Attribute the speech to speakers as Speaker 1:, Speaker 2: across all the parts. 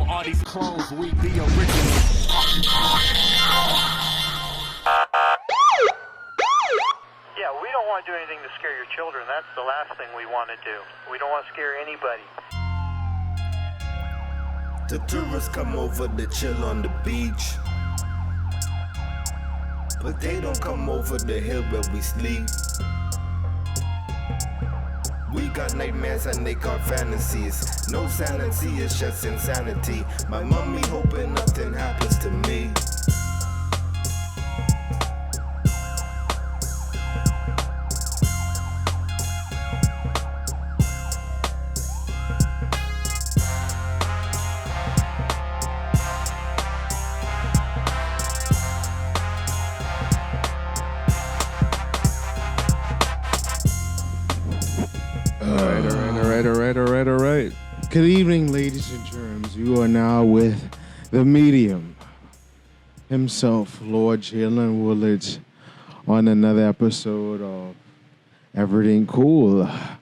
Speaker 1: All these clones, we the original.
Speaker 2: Yeah, we don't want to do anything to scare your children. That's the last thing we want to do. We don't want to scare anybody.
Speaker 3: The tourists come over to chill on the beach, but they don't come over the hill where we sleep. We got nightmares and they got fantasies. No sanity, it's just insanity. My mommy hoping nothing happens to me.
Speaker 4: All right. Good evening, ladies and germs. You are now with the medium himself, Lord Jalen Woolidge, on another episode of ErrytingKool.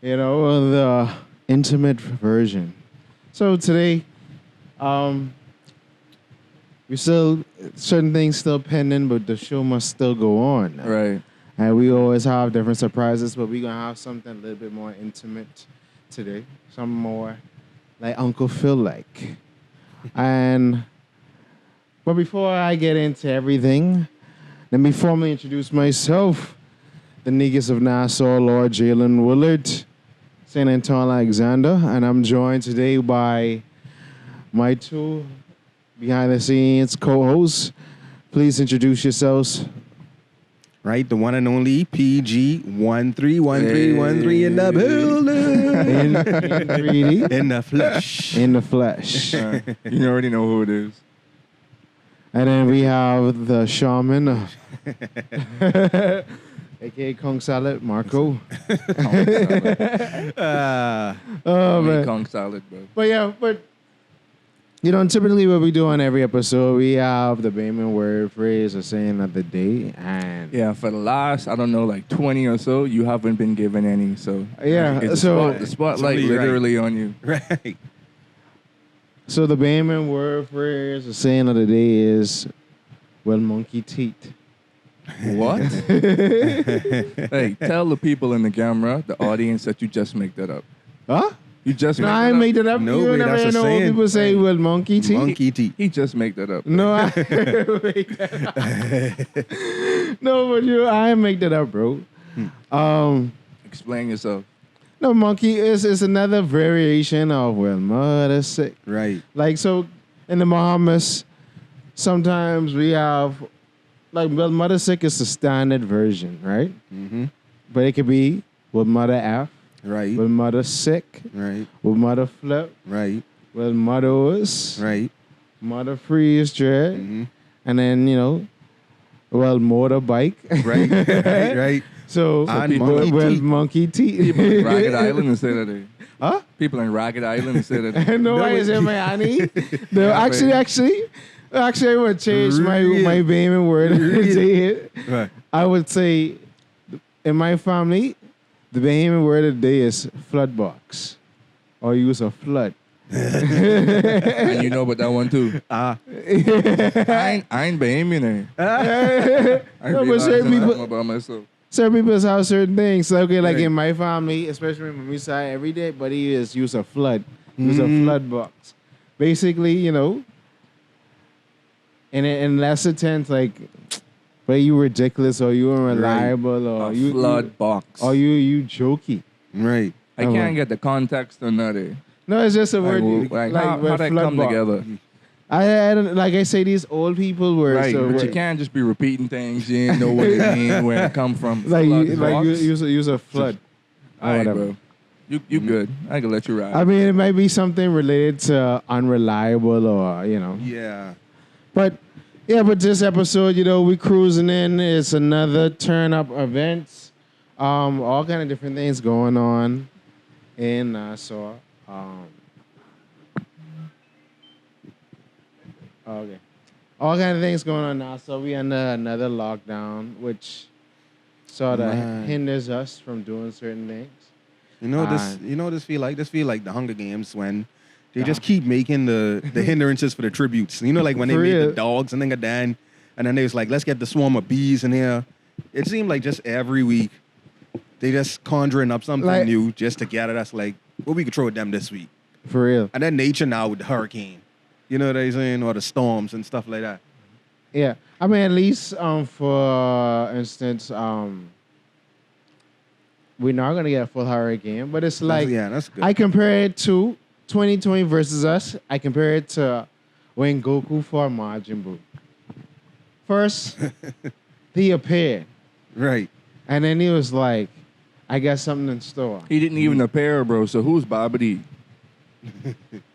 Speaker 4: You know, the intimate version. So today, we still, certain things still pending, but the show must still go on.
Speaker 5: Right.
Speaker 4: And we always have different surprises, but we're going to have something a little bit more intimate today. Some more like Uncle Phil like. But before I get into everything, let me formally introduce myself. The niggas of Nassau, Lord Jalen Willard, St. Anton Alexander, and I'm joined today by my two behind-the-scenes co-hosts. Please introduce yourselves.
Speaker 6: Right, the one and only PG131313 in the building.
Speaker 4: In 3D.
Speaker 6: In the flesh.
Speaker 4: In the flesh.
Speaker 5: You already know who it is.
Speaker 4: And then we have the shaman, a.k.a. Kong Salad, Marco. Oh, man.
Speaker 5: Kong salad, bro.
Speaker 4: But you know, typically what we do on every episode, we have the Bayman word, phrase, or saying of the day. And
Speaker 5: Yeah, for the last, I don't know, like 20 or so, you haven't been given any. So
Speaker 4: yeah,
Speaker 5: it's
Speaker 4: so
Speaker 5: the spotlight
Speaker 6: Somebody
Speaker 5: literally on you.
Speaker 6: Right.
Speaker 4: so the Bayman word, phrase, or saying of the day is, well, monkey teeth.
Speaker 5: What? Hey, tell the people in the camera, the audience, that you just make that up.
Speaker 4: Huh?
Speaker 5: You just
Speaker 4: No,
Speaker 5: make
Speaker 4: I
Speaker 5: that
Speaker 4: made it up.
Speaker 6: No,
Speaker 4: You
Speaker 6: wait,
Speaker 4: never
Speaker 6: that's a
Speaker 4: know
Speaker 6: saying.
Speaker 4: people say, well, monkey teeth.
Speaker 6: Monkey teeth.
Speaker 5: He just make that up.
Speaker 4: No, I no, but I make that up, bro.
Speaker 5: Explain yourself.
Speaker 4: No, monkey is another variation of well, mother sick.
Speaker 6: Right.
Speaker 4: Like so, in the Bahamas, sometimes we have like well, mother sick is the standard version, right?
Speaker 6: Mm-hmm.
Speaker 4: But it could be well, mother F,
Speaker 6: Right.
Speaker 4: well, mother sick,
Speaker 6: Right.
Speaker 4: well, mother flip,
Speaker 6: Right.
Speaker 4: well, mother is,
Speaker 6: Right.
Speaker 4: mother freeze dread,
Speaker 6: Mm-hmm.
Speaker 4: and then well, motorbike,
Speaker 6: Right. Right. Right.
Speaker 4: So
Speaker 6: And
Speaker 4: monkey
Speaker 6: monkey
Speaker 4: teeth.
Speaker 6: teeth.
Speaker 4: Monkey teeth.
Speaker 5: People in Ragged Island instead of the.
Speaker 4: Huh?
Speaker 5: People in Ragged Island instead of the.
Speaker 4: No, I say Miami. No, actually, I would change my Bayman word.
Speaker 6: Right.
Speaker 4: I would say, in my family, the Bahamian word of the day is flood box, or use a flood.
Speaker 5: And you know about that one too. I ain't Bahamian. I
Speaker 4: No, but
Speaker 5: realize
Speaker 4: certain
Speaker 5: that
Speaker 4: people-
Speaker 5: about myself.
Speaker 4: Certain people have certain things. So, okay, like
Speaker 6: Right.
Speaker 4: in my family, especially when we say every day, but he is use a flood. Use a flood box. Basically, in lesser tense, like, but you ridiculous or you unreliable or
Speaker 5: A
Speaker 4: you
Speaker 5: flood box.
Speaker 4: or you jokey.
Speaker 6: Right.
Speaker 5: I can't get the context on that.
Speaker 4: No, it's just a word.
Speaker 5: Like how
Speaker 4: where
Speaker 5: that
Speaker 4: flood
Speaker 5: come
Speaker 4: box.
Speaker 5: together?
Speaker 4: I don't, like I say, these old people were
Speaker 5: Right,
Speaker 4: so
Speaker 5: but you can't just be repeating things. You didn't know what it mean, where it come from.
Speaker 4: like
Speaker 5: Flood
Speaker 4: you,
Speaker 5: box.
Speaker 4: use a flood.
Speaker 5: All right,
Speaker 4: whatever.
Speaker 5: bro. You good. I can let you ride.
Speaker 4: I mean, it might be something related to unreliable or
Speaker 6: Yeah.
Speaker 4: But but this episode, we cruising in. It's another turn up events. All kind of different things going on in Nassau. Okay. All kind of things going on now. So we under another lockdown, which sort of hinders us from doing certain things.
Speaker 6: You know this. You know what this feel like. This feel like the Hunger Games when They just keep making the hindrances for the tributes. You know, like when they
Speaker 4: For
Speaker 6: made
Speaker 4: real.
Speaker 6: the dogs and then they was like, let's get the swarm of bees in here. It seemed like just every week they just conjuring up something
Speaker 4: Like-
Speaker 6: new just to get at us. Like, what we could throw at them this week.
Speaker 4: For real.
Speaker 6: And then nature now with the hurricane. You know what I'm saying? Or the storms and stuff like that.
Speaker 4: Yeah. I mean, at least for instance, we're not gonna get a full hurricane, but it's like
Speaker 6: That's good.
Speaker 4: I compare it to 2020 versus us. I compare it to when Goku fought Majin Buu. First, he appeared,
Speaker 6: Right.
Speaker 4: and then he was like, "I got something in store."
Speaker 5: He didn't even appear, bro. So who's Bobbity?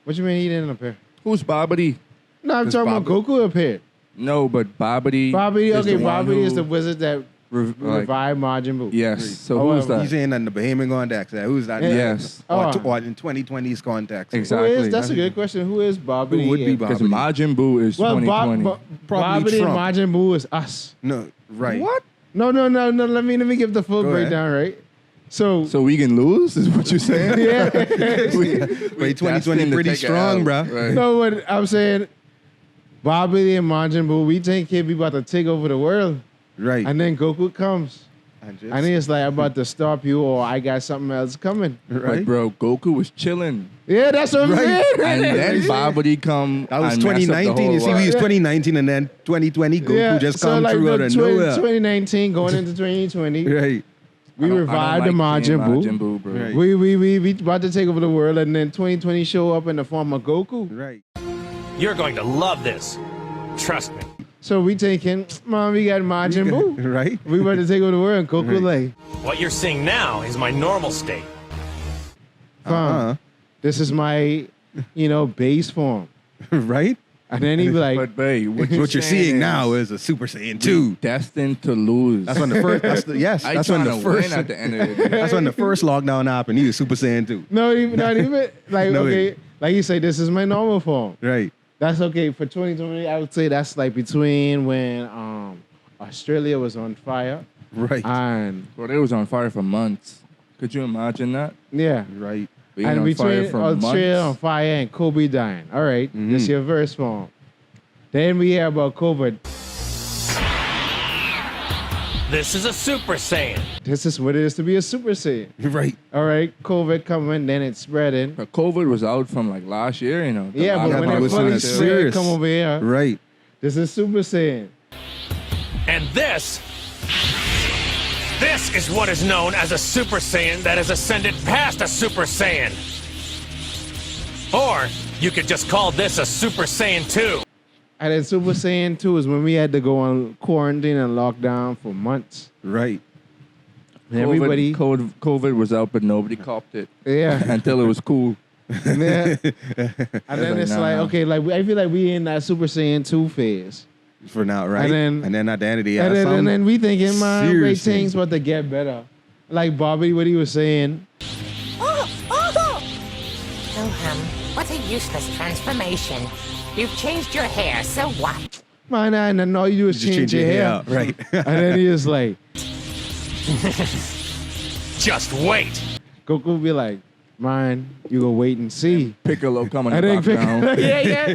Speaker 4: What you mean he didn't appear?
Speaker 5: Who's Bobbity?
Speaker 4: No, I'm
Speaker 6: Does
Speaker 4: talking about Goku appeared.
Speaker 5: No, but Bobbity.
Speaker 4: Bobby,
Speaker 5: is
Speaker 4: okay,
Speaker 5: the one
Speaker 4: Bobby is
Speaker 5: who
Speaker 4: the wizard that revived Majin Buu.
Speaker 5: Yes. So
Speaker 4: Oh,
Speaker 5: who's that?
Speaker 6: He's saying that in the Bahamian context. Who's that?
Speaker 5: Yes.
Speaker 6: Or,
Speaker 4: Oh.
Speaker 6: or in 2020's context.
Speaker 5: Exactly.
Speaker 4: Who is? That's a good question. Who is Bobby?
Speaker 6: Who would be
Speaker 5: Because
Speaker 6: Bobbity?
Speaker 5: Majin Buu is
Speaker 4: Well,
Speaker 5: 2020.
Speaker 6: Probably
Speaker 4: Bobby and
Speaker 6: Trump.
Speaker 4: Majin Buu is us.
Speaker 6: No, right.
Speaker 5: What?
Speaker 4: No. Let me give the full
Speaker 6: Go ahead.
Speaker 4: breakdown, right? So
Speaker 5: So we can lose, is what you're saying?
Speaker 4: yeah.
Speaker 6: Wait, 2020 pretty strong, bro.
Speaker 5: Right.
Speaker 4: No, what I'm saying, Bobby and Majin Buu, we think he'll be about to take over the world,
Speaker 6: Right.
Speaker 4: and then Goku comes,
Speaker 6: And just-
Speaker 4: and he's like, "I'm about to stop you, or I got something else coming."
Speaker 6: right.
Speaker 5: But bro, Goku was chilling.
Speaker 4: Yeah, that's what I'm
Speaker 6: Right.
Speaker 4: saying.
Speaker 5: And then Bobbity come
Speaker 6: That was
Speaker 5: and mess up the
Speaker 6: 2019. You
Speaker 5: whole
Speaker 6: see, we was
Speaker 5: world.
Speaker 6: 2019, and then 2020, Goku
Speaker 4: Yeah,
Speaker 6: just
Speaker 4: so
Speaker 6: come
Speaker 4: like
Speaker 6: through out of nowhere.
Speaker 4: 2019 going into 2020,
Speaker 6: Right.
Speaker 4: we revived the Majin Buu.
Speaker 5: bro.
Speaker 6: Right.
Speaker 4: We about to take over the world, and then 2020 show up in the form of Goku.
Speaker 6: Right.
Speaker 1: You're going to love this. Trust me.
Speaker 4: So we thinking, Mom, we got Majin Buu.
Speaker 6: Right.
Speaker 4: We about to take over the world, and Goku
Speaker 6: Right.
Speaker 4: like,
Speaker 1: What you're seeing now is my normal state.
Speaker 4: Fam, this is my, base form.
Speaker 6: Right.
Speaker 4: And then he be like,
Speaker 5: But babe,
Speaker 6: What you're seeing now is a Super Saiyan 2.
Speaker 5: destined to lose.
Speaker 6: That's when the first. That's the, yes.
Speaker 5: I
Speaker 6: That's when
Speaker 5: trying
Speaker 6: the
Speaker 5: to win
Speaker 6: first.
Speaker 5: at the end of the day.
Speaker 6: That's when the first lockdown happened. He was Super Saiyan 2.
Speaker 4: not even, like,
Speaker 6: No,
Speaker 4: okay, like you say, this is my normal form.
Speaker 6: Right.
Speaker 4: That's okay. For 2020, I would say that's like between when Australia was on fire
Speaker 6: Right.
Speaker 4: and,
Speaker 5: Bro, they was on fire for months. Could you imagine that?
Speaker 4: yeah.
Speaker 6: right.
Speaker 5: Being
Speaker 4: And
Speaker 5: on fire
Speaker 4: between
Speaker 5: for
Speaker 4: Australia on
Speaker 5: months.
Speaker 4: fire and Kobe dying. All right, this is your verse form. Then we hear about COVID.
Speaker 1: This is a Super Saiyan.
Speaker 4: This is what it is to be a Super Saiyan.
Speaker 6: Right.
Speaker 4: All right, COVID coming, then it's spreading.
Speaker 5: But COVID was out from like last year, you know.
Speaker 4: Yeah, but when
Speaker 6: it
Speaker 4: it
Speaker 6: was
Speaker 4: fully
Speaker 6: kinda
Speaker 4: spread,
Speaker 6: serious.
Speaker 4: come over here.
Speaker 6: Right.
Speaker 4: This is Super Saiyan.
Speaker 1: And this is what is known as a Super Saiyan that has ascended past a Super Saiyan. Or you could just call this a Super Saiyan 2.
Speaker 4: And then Super Saiyan 2 is when we had to go on quarantine and lockdown for months.
Speaker 6: Right.
Speaker 4: And everybody,
Speaker 5: COVID was out, but nobody copped it
Speaker 4: yeah.
Speaker 5: until it was cool.
Speaker 4: yeah. And then
Speaker 5: like,
Speaker 4: it's
Speaker 5: nah,
Speaker 4: like,
Speaker 5: nah.
Speaker 4: okay, like I feel like we in that Super Saiyan 2 phase.
Speaker 6: For now, right?
Speaker 4: And then-
Speaker 6: at the end of the
Speaker 4: And then we thinking, man,
Speaker 6: serious
Speaker 4: ratings
Speaker 6: things.
Speaker 4: about to get better. Like Bobby, what he was saying.
Speaker 7: Wilhelm, what a useless transformation. You've changed your hair, so what?
Speaker 4: Man, and all you do is
Speaker 6: Just
Speaker 4: change your hair.
Speaker 6: Right.
Speaker 4: And then he was like,
Speaker 1: Just wait.
Speaker 4: Goku will be like, man, you go wait and see.
Speaker 5: Piccolo coming
Speaker 4: And then
Speaker 5: back down.
Speaker 4: yeah.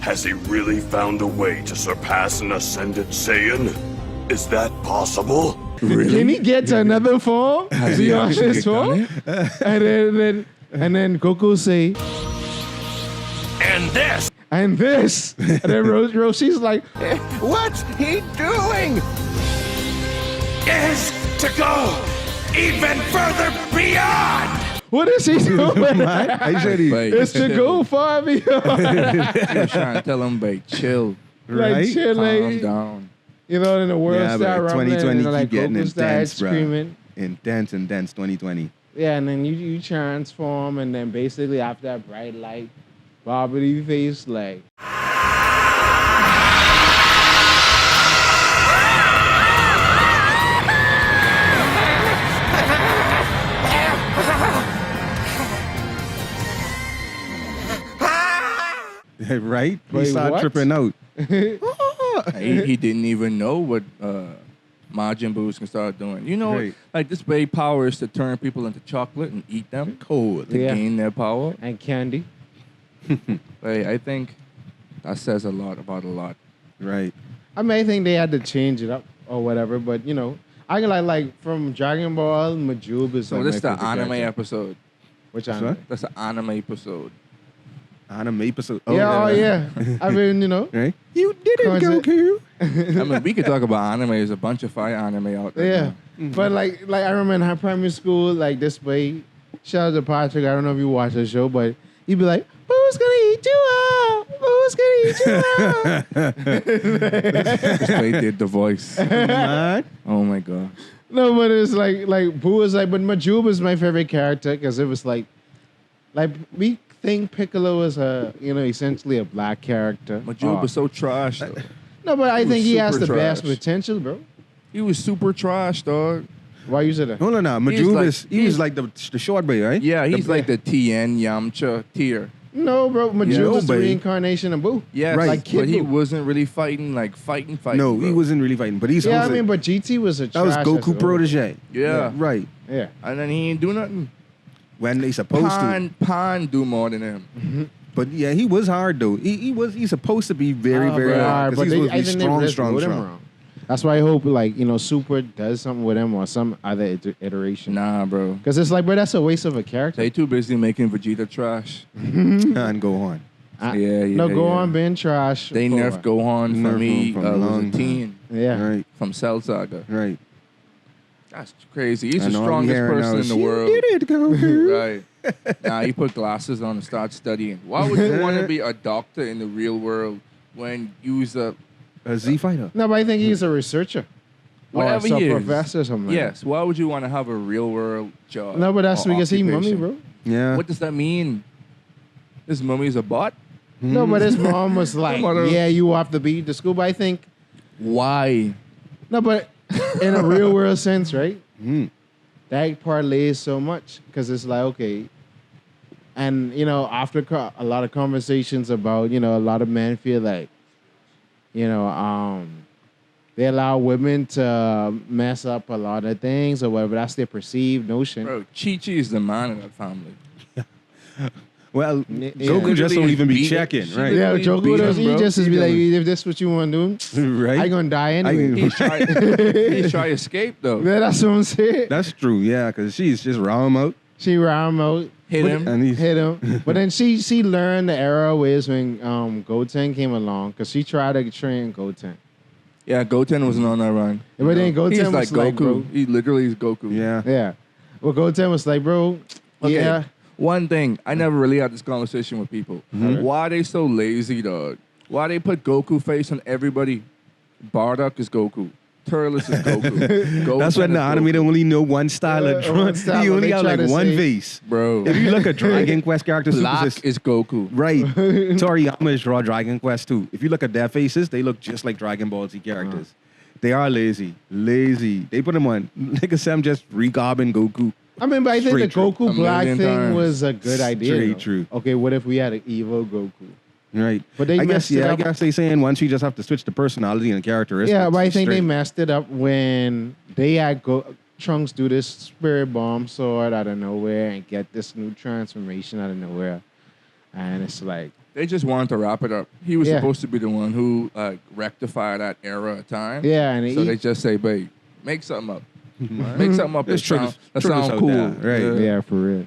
Speaker 8: Has he really found a way to surpass an ascended Saiyan? Is that possible?
Speaker 4: Can he get to another form? Beyond this form? And then Goku say,
Speaker 1: And this
Speaker 4: and this. And then Roshi's like,
Speaker 8: What's he doing? Is to go even further beyond!
Speaker 4: what is he doing?
Speaker 6: I said he.
Speaker 5: Babe,
Speaker 4: It's to go far beyond.
Speaker 5: He was trying to tell him, babe, chill,
Speaker 4: Like,
Speaker 6: Right?
Speaker 4: chill,
Speaker 5: calm
Speaker 4: like,
Speaker 5: down.
Speaker 4: then the world
Speaker 6: Yeah,
Speaker 4: started
Speaker 6: but
Speaker 4: rumbling,
Speaker 6: 2020
Speaker 4: and like
Speaker 6: keep getting
Speaker 4: Goku started
Speaker 6: intense, bro.
Speaker 4: screaming.
Speaker 6: Intense 2020.
Speaker 4: Yeah, and then you transform, and then basically after that bright light, Bobbity face like,
Speaker 6: Right? He
Speaker 4: Wait,
Speaker 6: started
Speaker 4: what?
Speaker 6: tripping out.
Speaker 5: He didn't even know what Majin Buu can start doing. You know,
Speaker 6: Right.
Speaker 5: like this baby power is to turn people into chocolate and eat them
Speaker 6: Cold.
Speaker 5: to
Speaker 4: Yeah.
Speaker 5: gain their power.
Speaker 4: and candy.
Speaker 5: Like, I think that says a lot about a lot.
Speaker 6: Right.
Speaker 4: I mean, I think they had to change it up or whatever, but you know, I can like from Dragon Ball, Majub is
Speaker 5: So
Speaker 4: like
Speaker 5: this is
Speaker 4: my
Speaker 5: the
Speaker 4: favorite
Speaker 5: anime
Speaker 4: character.
Speaker 5: episode.
Speaker 4: Which
Speaker 6: What's
Speaker 4: anime?
Speaker 6: that?
Speaker 5: That's the anime episode.
Speaker 6: Anime episode.
Speaker 4: Yeah, oh yeah. I mean, you know.
Speaker 6: Right? You did it,
Speaker 4: Concept.
Speaker 6: Goku.
Speaker 5: I mean, we could talk about anime. There's a bunch of fire anime out there.
Speaker 4: Yeah,
Speaker 5: now.
Speaker 4: but like I remember in high primary school, like this way. Shout out to Patrick. I don't know if you watch the show, but he'd be like, "Who's gonna eat you up? Who's gonna eat you up?"
Speaker 5: Just they did the voice.
Speaker 6: Man.
Speaker 5: Oh my gosh.
Speaker 4: No, but it's like Boo was like, but Majub is my favorite character because it was like we think Piccolo was essentially a black character.
Speaker 5: Majub was so trash, though.
Speaker 4: No, but I
Speaker 5: He
Speaker 4: think
Speaker 5: was
Speaker 4: he has the
Speaker 5: super
Speaker 4: best
Speaker 5: trash.
Speaker 4: potential, bro.
Speaker 5: He was super trash, dog.
Speaker 4: Why you said that?
Speaker 6: Hold on now.
Speaker 5: He's
Speaker 6: Majub
Speaker 5: like-
Speaker 6: is he
Speaker 5: he's-
Speaker 6: was like the short boy, right?
Speaker 5: Yeah, he's like the TN Yamcha tier.
Speaker 4: No, bro. Majub
Speaker 6: No,
Speaker 4: is the
Speaker 6: babe.
Speaker 4: reincarnation of Boo.
Speaker 5: Yes,
Speaker 6: Right.
Speaker 4: Like Kid
Speaker 5: but he
Speaker 4: Buu.
Speaker 5: wasn't really fighting.
Speaker 6: No,
Speaker 5: bro.
Speaker 6: he wasn't really fighting, but he's
Speaker 4: Yeah, I
Speaker 6: supposed
Speaker 4: mean,
Speaker 6: to-
Speaker 4: but GT was a
Speaker 6: that was
Speaker 4: trash
Speaker 6: Goku
Speaker 4: as a-
Speaker 6: protege.
Speaker 5: Yeah.
Speaker 6: Right.
Speaker 4: Yeah.
Speaker 5: And then he ain't do nothing.
Speaker 6: When they supposed to.
Speaker 5: Pan do more than him.
Speaker 6: But yeah, he was hard though. He's supposed to be very,
Speaker 4: Oh,
Speaker 6: very
Speaker 4: bro,
Speaker 6: hard.
Speaker 4: but
Speaker 6: Because he's supposed to
Speaker 4: I
Speaker 6: be
Speaker 4: think they
Speaker 6: strong,
Speaker 4: just
Speaker 6: strong,
Speaker 4: wrote him
Speaker 6: strong.
Speaker 4: wrong. That's why I hope Super does something with him or some other iteration.
Speaker 5: Nah, bro.
Speaker 4: Because it's like, bro, that's a waste of a character.
Speaker 5: They too busy making Vegeta trash.
Speaker 6: And go on.
Speaker 5: Yeah.
Speaker 4: No, go
Speaker 5: yeah.
Speaker 4: on, Ben Trash.
Speaker 5: They
Speaker 4: for
Speaker 5: nerf
Speaker 4: what?
Speaker 5: Gohan for
Speaker 6: Nerf
Speaker 5: me.
Speaker 6: him from a
Speaker 5: Was
Speaker 6: long
Speaker 5: a
Speaker 6: time.
Speaker 5: teen
Speaker 4: Yeah.
Speaker 6: Right.
Speaker 5: from Cell Saga.
Speaker 6: Right.
Speaker 5: That's crazy. He's
Speaker 6: I
Speaker 5: the
Speaker 6: know I'm
Speaker 5: strongest
Speaker 6: hearing
Speaker 5: person
Speaker 6: now,
Speaker 5: in the
Speaker 6: "You
Speaker 5: world.
Speaker 6: did it, Goku."
Speaker 5: Right. Now he put glasses on and start studying. Why would you want to be a doctor in the real world when you's a
Speaker 6: A Z fighter.
Speaker 4: No, but I think he's a researcher.
Speaker 5: whatever
Speaker 4: or
Speaker 5: he
Speaker 4: a
Speaker 5: is?
Speaker 4: professor or something. like
Speaker 5: Yes. Why would you want to have a real world job?
Speaker 4: that. No, but that's
Speaker 5: or
Speaker 4: because he mummy,
Speaker 5: occupation?
Speaker 4: bro.
Speaker 6: Yeah.
Speaker 5: What does that mean? This mummy's a bot?
Speaker 4: No, but his mom was like,
Speaker 5: Mother-
Speaker 4: yeah, you have to be to school. But I think,
Speaker 5: Why?
Speaker 4: no, but in a real world sense, right?
Speaker 6: Mm.
Speaker 4: That parlays so much because it's like, okay. And, after a lot of conversations about, a lot of men feel like, they allow women to mess up a lot of things or whatever. That's their perceived notion.
Speaker 5: Bro, Chi-Chi is the man in that family.
Speaker 6: Well,
Speaker 4: Yeah.
Speaker 6: Goku just don't even be
Speaker 5: Beat-
Speaker 6: checking,
Speaker 5: she
Speaker 6: right?
Speaker 4: Yeah,
Speaker 5: He
Speaker 4: Joker
Speaker 5: beat
Speaker 4: does.
Speaker 5: him,
Speaker 4: He
Speaker 5: bro.
Speaker 4: just is
Speaker 5: He
Speaker 4: be like,
Speaker 5: does.
Speaker 4: if this what you want to do,
Speaker 6: Right?
Speaker 4: I gonna die anyway.
Speaker 5: He's trying to escape, though.
Speaker 4: Yeah, that's what I'm saying.
Speaker 6: That's true, yeah, because she's just raw him out.
Speaker 4: She round out,
Speaker 5: Hit him.
Speaker 6: And he's
Speaker 4: hit him, but then she learned the era ways when Goten came along because she tried to train Goten,
Speaker 5: Yeah, Goten wasn't on that run.
Speaker 4: but then Goten
Speaker 5: He's
Speaker 4: was
Speaker 5: like
Speaker 4: like,
Speaker 5: Goku.
Speaker 4: bro,
Speaker 5: He literally is Goku.
Speaker 6: yeah.
Speaker 4: yeah. Well, Goten was like, bro,
Speaker 5: Okay.
Speaker 4: yeah.
Speaker 5: One thing, I never really had this conversation with people. Why are they so lazy, dog? Why they put Goku face on everybody? Bardock is Goku. Turles is Goku.
Speaker 6: That's when
Speaker 5: Goten
Speaker 6: the
Speaker 5: is
Speaker 6: anime
Speaker 5: Goku.
Speaker 6: they only know one style of
Speaker 4: one
Speaker 6: drawing.
Speaker 4: style,
Speaker 6: You
Speaker 4: but
Speaker 6: only
Speaker 4: they
Speaker 6: have
Speaker 4: try
Speaker 6: like
Speaker 4: to
Speaker 6: one
Speaker 4: say-
Speaker 6: face.
Speaker 5: Bro,
Speaker 6: If you look at Dragon Quest characters,
Speaker 5: Black is Goku.
Speaker 6: right. Toriyama is draw Dragon Quest too. If you look at their faces, they look just like Dragon Ball Z characters. They are lazy. They put them on. Nigga Sam just regobbing Goku.
Speaker 4: I mean, but I think
Speaker 6: Straight
Speaker 4: the
Speaker 6: true.
Speaker 4: Goku
Speaker 5: A
Speaker 4: Black
Speaker 5: million
Speaker 4: thing
Speaker 5: times.
Speaker 4: was a good idea.
Speaker 6: Straight
Speaker 4: though.
Speaker 6: true.
Speaker 4: Okay, what if we had an evil Goku?
Speaker 6: Right.
Speaker 4: But they
Speaker 6: I guess
Speaker 4: messed it
Speaker 6: I
Speaker 4: up.
Speaker 6: guess they saying once you just have to switch the personality and characteristics.
Speaker 4: Yeah, but I think they
Speaker 6: straight.
Speaker 4: messed it up when they had Trunks do this spirit bomb sword out of nowhere and get this new transformation out of nowhere. And it's like,
Speaker 5: They just wanted to wrap it up. He was
Speaker 4: Yeah.
Speaker 5: supposed to be the one who rectified that era of time.
Speaker 4: yeah, and
Speaker 5: So they just say, babe, make something up. Make something up
Speaker 6: It's
Speaker 5: that
Speaker 6: true
Speaker 5: sound,
Speaker 6: to-
Speaker 5: that
Speaker 6: true to
Speaker 5: sound
Speaker 6: sound
Speaker 5: cool.
Speaker 6: down, right.
Speaker 4: yeah, for real.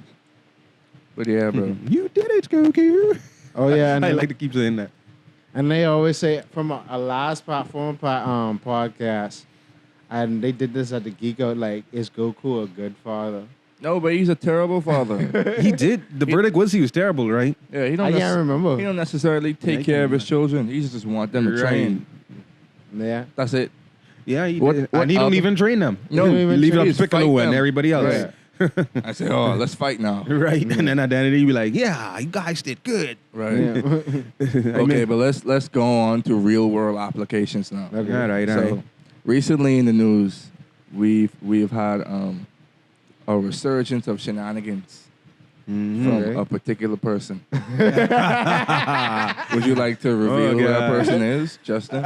Speaker 5: But yeah, bro.
Speaker 6: You did it, Goku.
Speaker 4: Oh yeah, and
Speaker 6: I like to keep saying that.
Speaker 4: and they always say from a last platform podcast, and they did this at the Geek Out. Like, is Goku a good father?
Speaker 5: No, but he's a terrible father.
Speaker 6: He did. The verdict was he was terrible, right?
Speaker 5: Yeah, he don't.
Speaker 4: I can't remember.
Speaker 5: He don't necessarily take
Speaker 6: I
Speaker 5: care of
Speaker 6: can't
Speaker 5: his children. He just want them to
Speaker 6: Right.
Speaker 5: train.
Speaker 4: Yeah.
Speaker 5: That's it.
Speaker 6: Yeah, he
Speaker 5: What-
Speaker 6: did.
Speaker 5: what
Speaker 6: And he don't
Speaker 5: other-
Speaker 6: even train them.
Speaker 5: No,
Speaker 4: He don't even
Speaker 6: Leave it up
Speaker 5: He's
Speaker 6: to Piccolo
Speaker 5: fight
Speaker 6: and
Speaker 5: them.
Speaker 6: everybody else.
Speaker 4: Yeah.
Speaker 5: I say, oh, let's fight now.
Speaker 6: Right. And then Identity be like, yeah, you guys did good.
Speaker 5: Right.
Speaker 4: Yeah.
Speaker 5: Okay, but let's go on to real world applications now.
Speaker 4: Okay.
Speaker 6: All right, all
Speaker 5: So
Speaker 6: right.
Speaker 5: recently in the news, we've had a resurgence of shenanigans from
Speaker 4: Okay.
Speaker 5: a particular person. Would you like to reveal who that
Speaker 6: God.
Speaker 5: person is, Justin?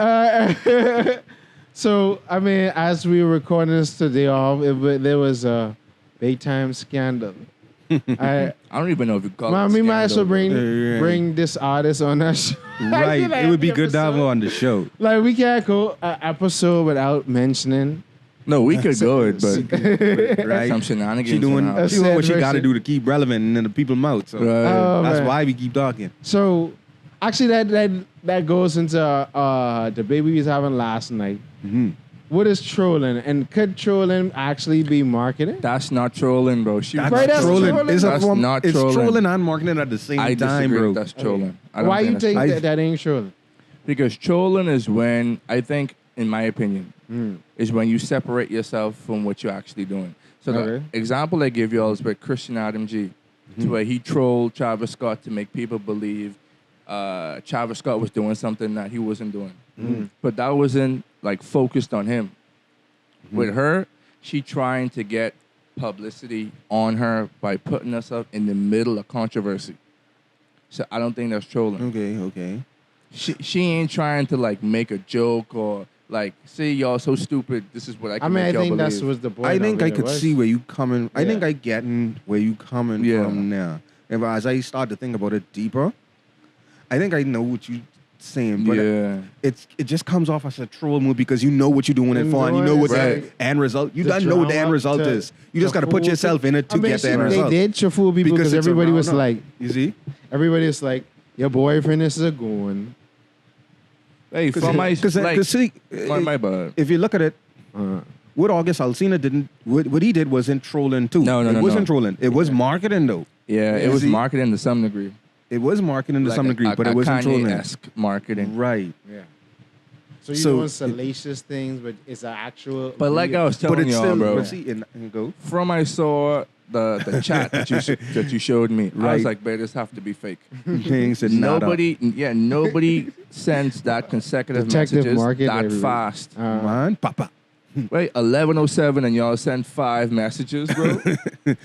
Speaker 4: So, I mean, as we were recording this today off, there was a big time scandal I
Speaker 5: don't even know if you call
Speaker 4: man,
Speaker 5: it
Speaker 4: we might as well
Speaker 5: scandal.
Speaker 4: bring this artist on that show.
Speaker 6: Right.
Speaker 4: Like,
Speaker 6: It would be
Speaker 4: every
Speaker 6: good to have her
Speaker 4: episode.
Speaker 6: on the show.
Speaker 4: Like we can't go an episode without mentioning.
Speaker 5: No, we could go it, but
Speaker 6: Right.
Speaker 5: some shenanigans.
Speaker 6: She doing,
Speaker 5: gonna happen.
Speaker 6: she doing what she
Speaker 4: Said
Speaker 6: got to
Speaker 4: version.
Speaker 6: do to keep relevant in the people's mouth. So
Speaker 5: Right.
Speaker 4: Oh,
Speaker 6: that's
Speaker 4: man.
Speaker 6: why we keep talking.
Speaker 4: So, actually, that goes into the debate we was having last night.
Speaker 6: Mm-hmm.
Speaker 4: What is trolling, and could trolling actually be marketing?
Speaker 5: That's not trolling, bro. She
Speaker 6: That's
Speaker 4: Right, that's
Speaker 6: trolling.
Speaker 4: trolling.
Speaker 6: It's, a
Speaker 5: That's
Speaker 6: form,
Speaker 5: not
Speaker 6: it's
Speaker 5: trolling.
Speaker 6: trolling and marketing at the same
Speaker 5: I
Speaker 6: time,
Speaker 5: disagree.
Speaker 6: bro.
Speaker 5: That's trolling. I don't
Speaker 4: Why you
Speaker 5: that's
Speaker 4: think
Speaker 5: trolling.
Speaker 4: that ain't trolling?
Speaker 5: Because trolling is when, I think, in my opinion, is when you separate yourself from what you're actually doing. So the
Speaker 4: Okay.
Speaker 5: example I give y'all is with Christian Adam G, to where he trolled Travis Scott to make people believe Travis Scott was doing something that he wasn't doing. But that wasn't like focused on him. With her, she trying to get publicity on her by putting herself in the middle of controversy. So I don't think that's trolling.
Speaker 6: Okay.
Speaker 5: She ain't trying to like make a joke or like say y'all so stupid. This is what I can
Speaker 4: I mean, I
Speaker 5: make y'all
Speaker 4: think
Speaker 5: believe.
Speaker 4: that's was the point.
Speaker 6: I think
Speaker 4: of
Speaker 6: I
Speaker 4: it
Speaker 6: could
Speaker 4: was.
Speaker 6: see where you coming. I
Speaker 4: Yeah.
Speaker 6: think I getting where you coming
Speaker 5: Yeah.
Speaker 6: from now. And as I start to think about it deeper, I think I know what you saying. But
Speaker 5: yeah.
Speaker 6: it just comes off as a troll move because you know what you're doing it
Speaker 4: You
Speaker 6: for, and you
Speaker 4: know
Speaker 6: know
Speaker 4: it,
Speaker 6: what
Speaker 4: right.
Speaker 6: the end result. You
Speaker 4: The
Speaker 6: don't know what the end
Speaker 4: drama
Speaker 6: result
Speaker 4: to-
Speaker 6: is. You just
Speaker 4: to
Speaker 6: got to put
Speaker 4: fool
Speaker 6: yourself in it to
Speaker 4: I mean,
Speaker 6: get the end
Speaker 4: they
Speaker 6: result.
Speaker 4: did to fool people because
Speaker 6: it's
Speaker 4: everybody
Speaker 6: around
Speaker 4: was
Speaker 6: us.
Speaker 4: like,
Speaker 6: you see,
Speaker 4: everybody was like, your boyfriend is a goon.
Speaker 5: Hey, for my like,
Speaker 6: see,
Speaker 5: my bad.
Speaker 6: if you look at it,
Speaker 4: Uh,
Speaker 6: what August Alsina didn't, what he did wasn't trolling too.
Speaker 5: No,
Speaker 6: it wasn't trolling. It was marketing though.
Speaker 5: Yeah, it
Speaker 6: You
Speaker 5: was
Speaker 6: see?
Speaker 5: marketing to some degree.
Speaker 6: It was marketing to
Speaker 5: Like
Speaker 6: some degree, but it wasn't trolling.
Speaker 5: Kanye-esque marketing.
Speaker 6: Right.
Speaker 4: yeah. So you're
Speaker 6: So
Speaker 4: doing
Speaker 6: it-
Speaker 4: salacious things, but it's an actual.
Speaker 5: But like I was
Speaker 6: But
Speaker 5: telling
Speaker 6: it's
Speaker 5: y'all,
Speaker 6: still,
Speaker 5: bro,
Speaker 6: but see, and go.
Speaker 5: from I saw the chat that you showed me, I was
Speaker 6: Right.
Speaker 5: like, "Babe, this have to be fake."
Speaker 6: Things that
Speaker 5: Nobody sends that consecutive
Speaker 4: Detective
Speaker 5: messages
Speaker 4: market,
Speaker 5: that
Speaker 4: everybody.
Speaker 5: fast.
Speaker 6: man, papa.
Speaker 5: Wait, 11:07, and y'all send 5 messages, bro.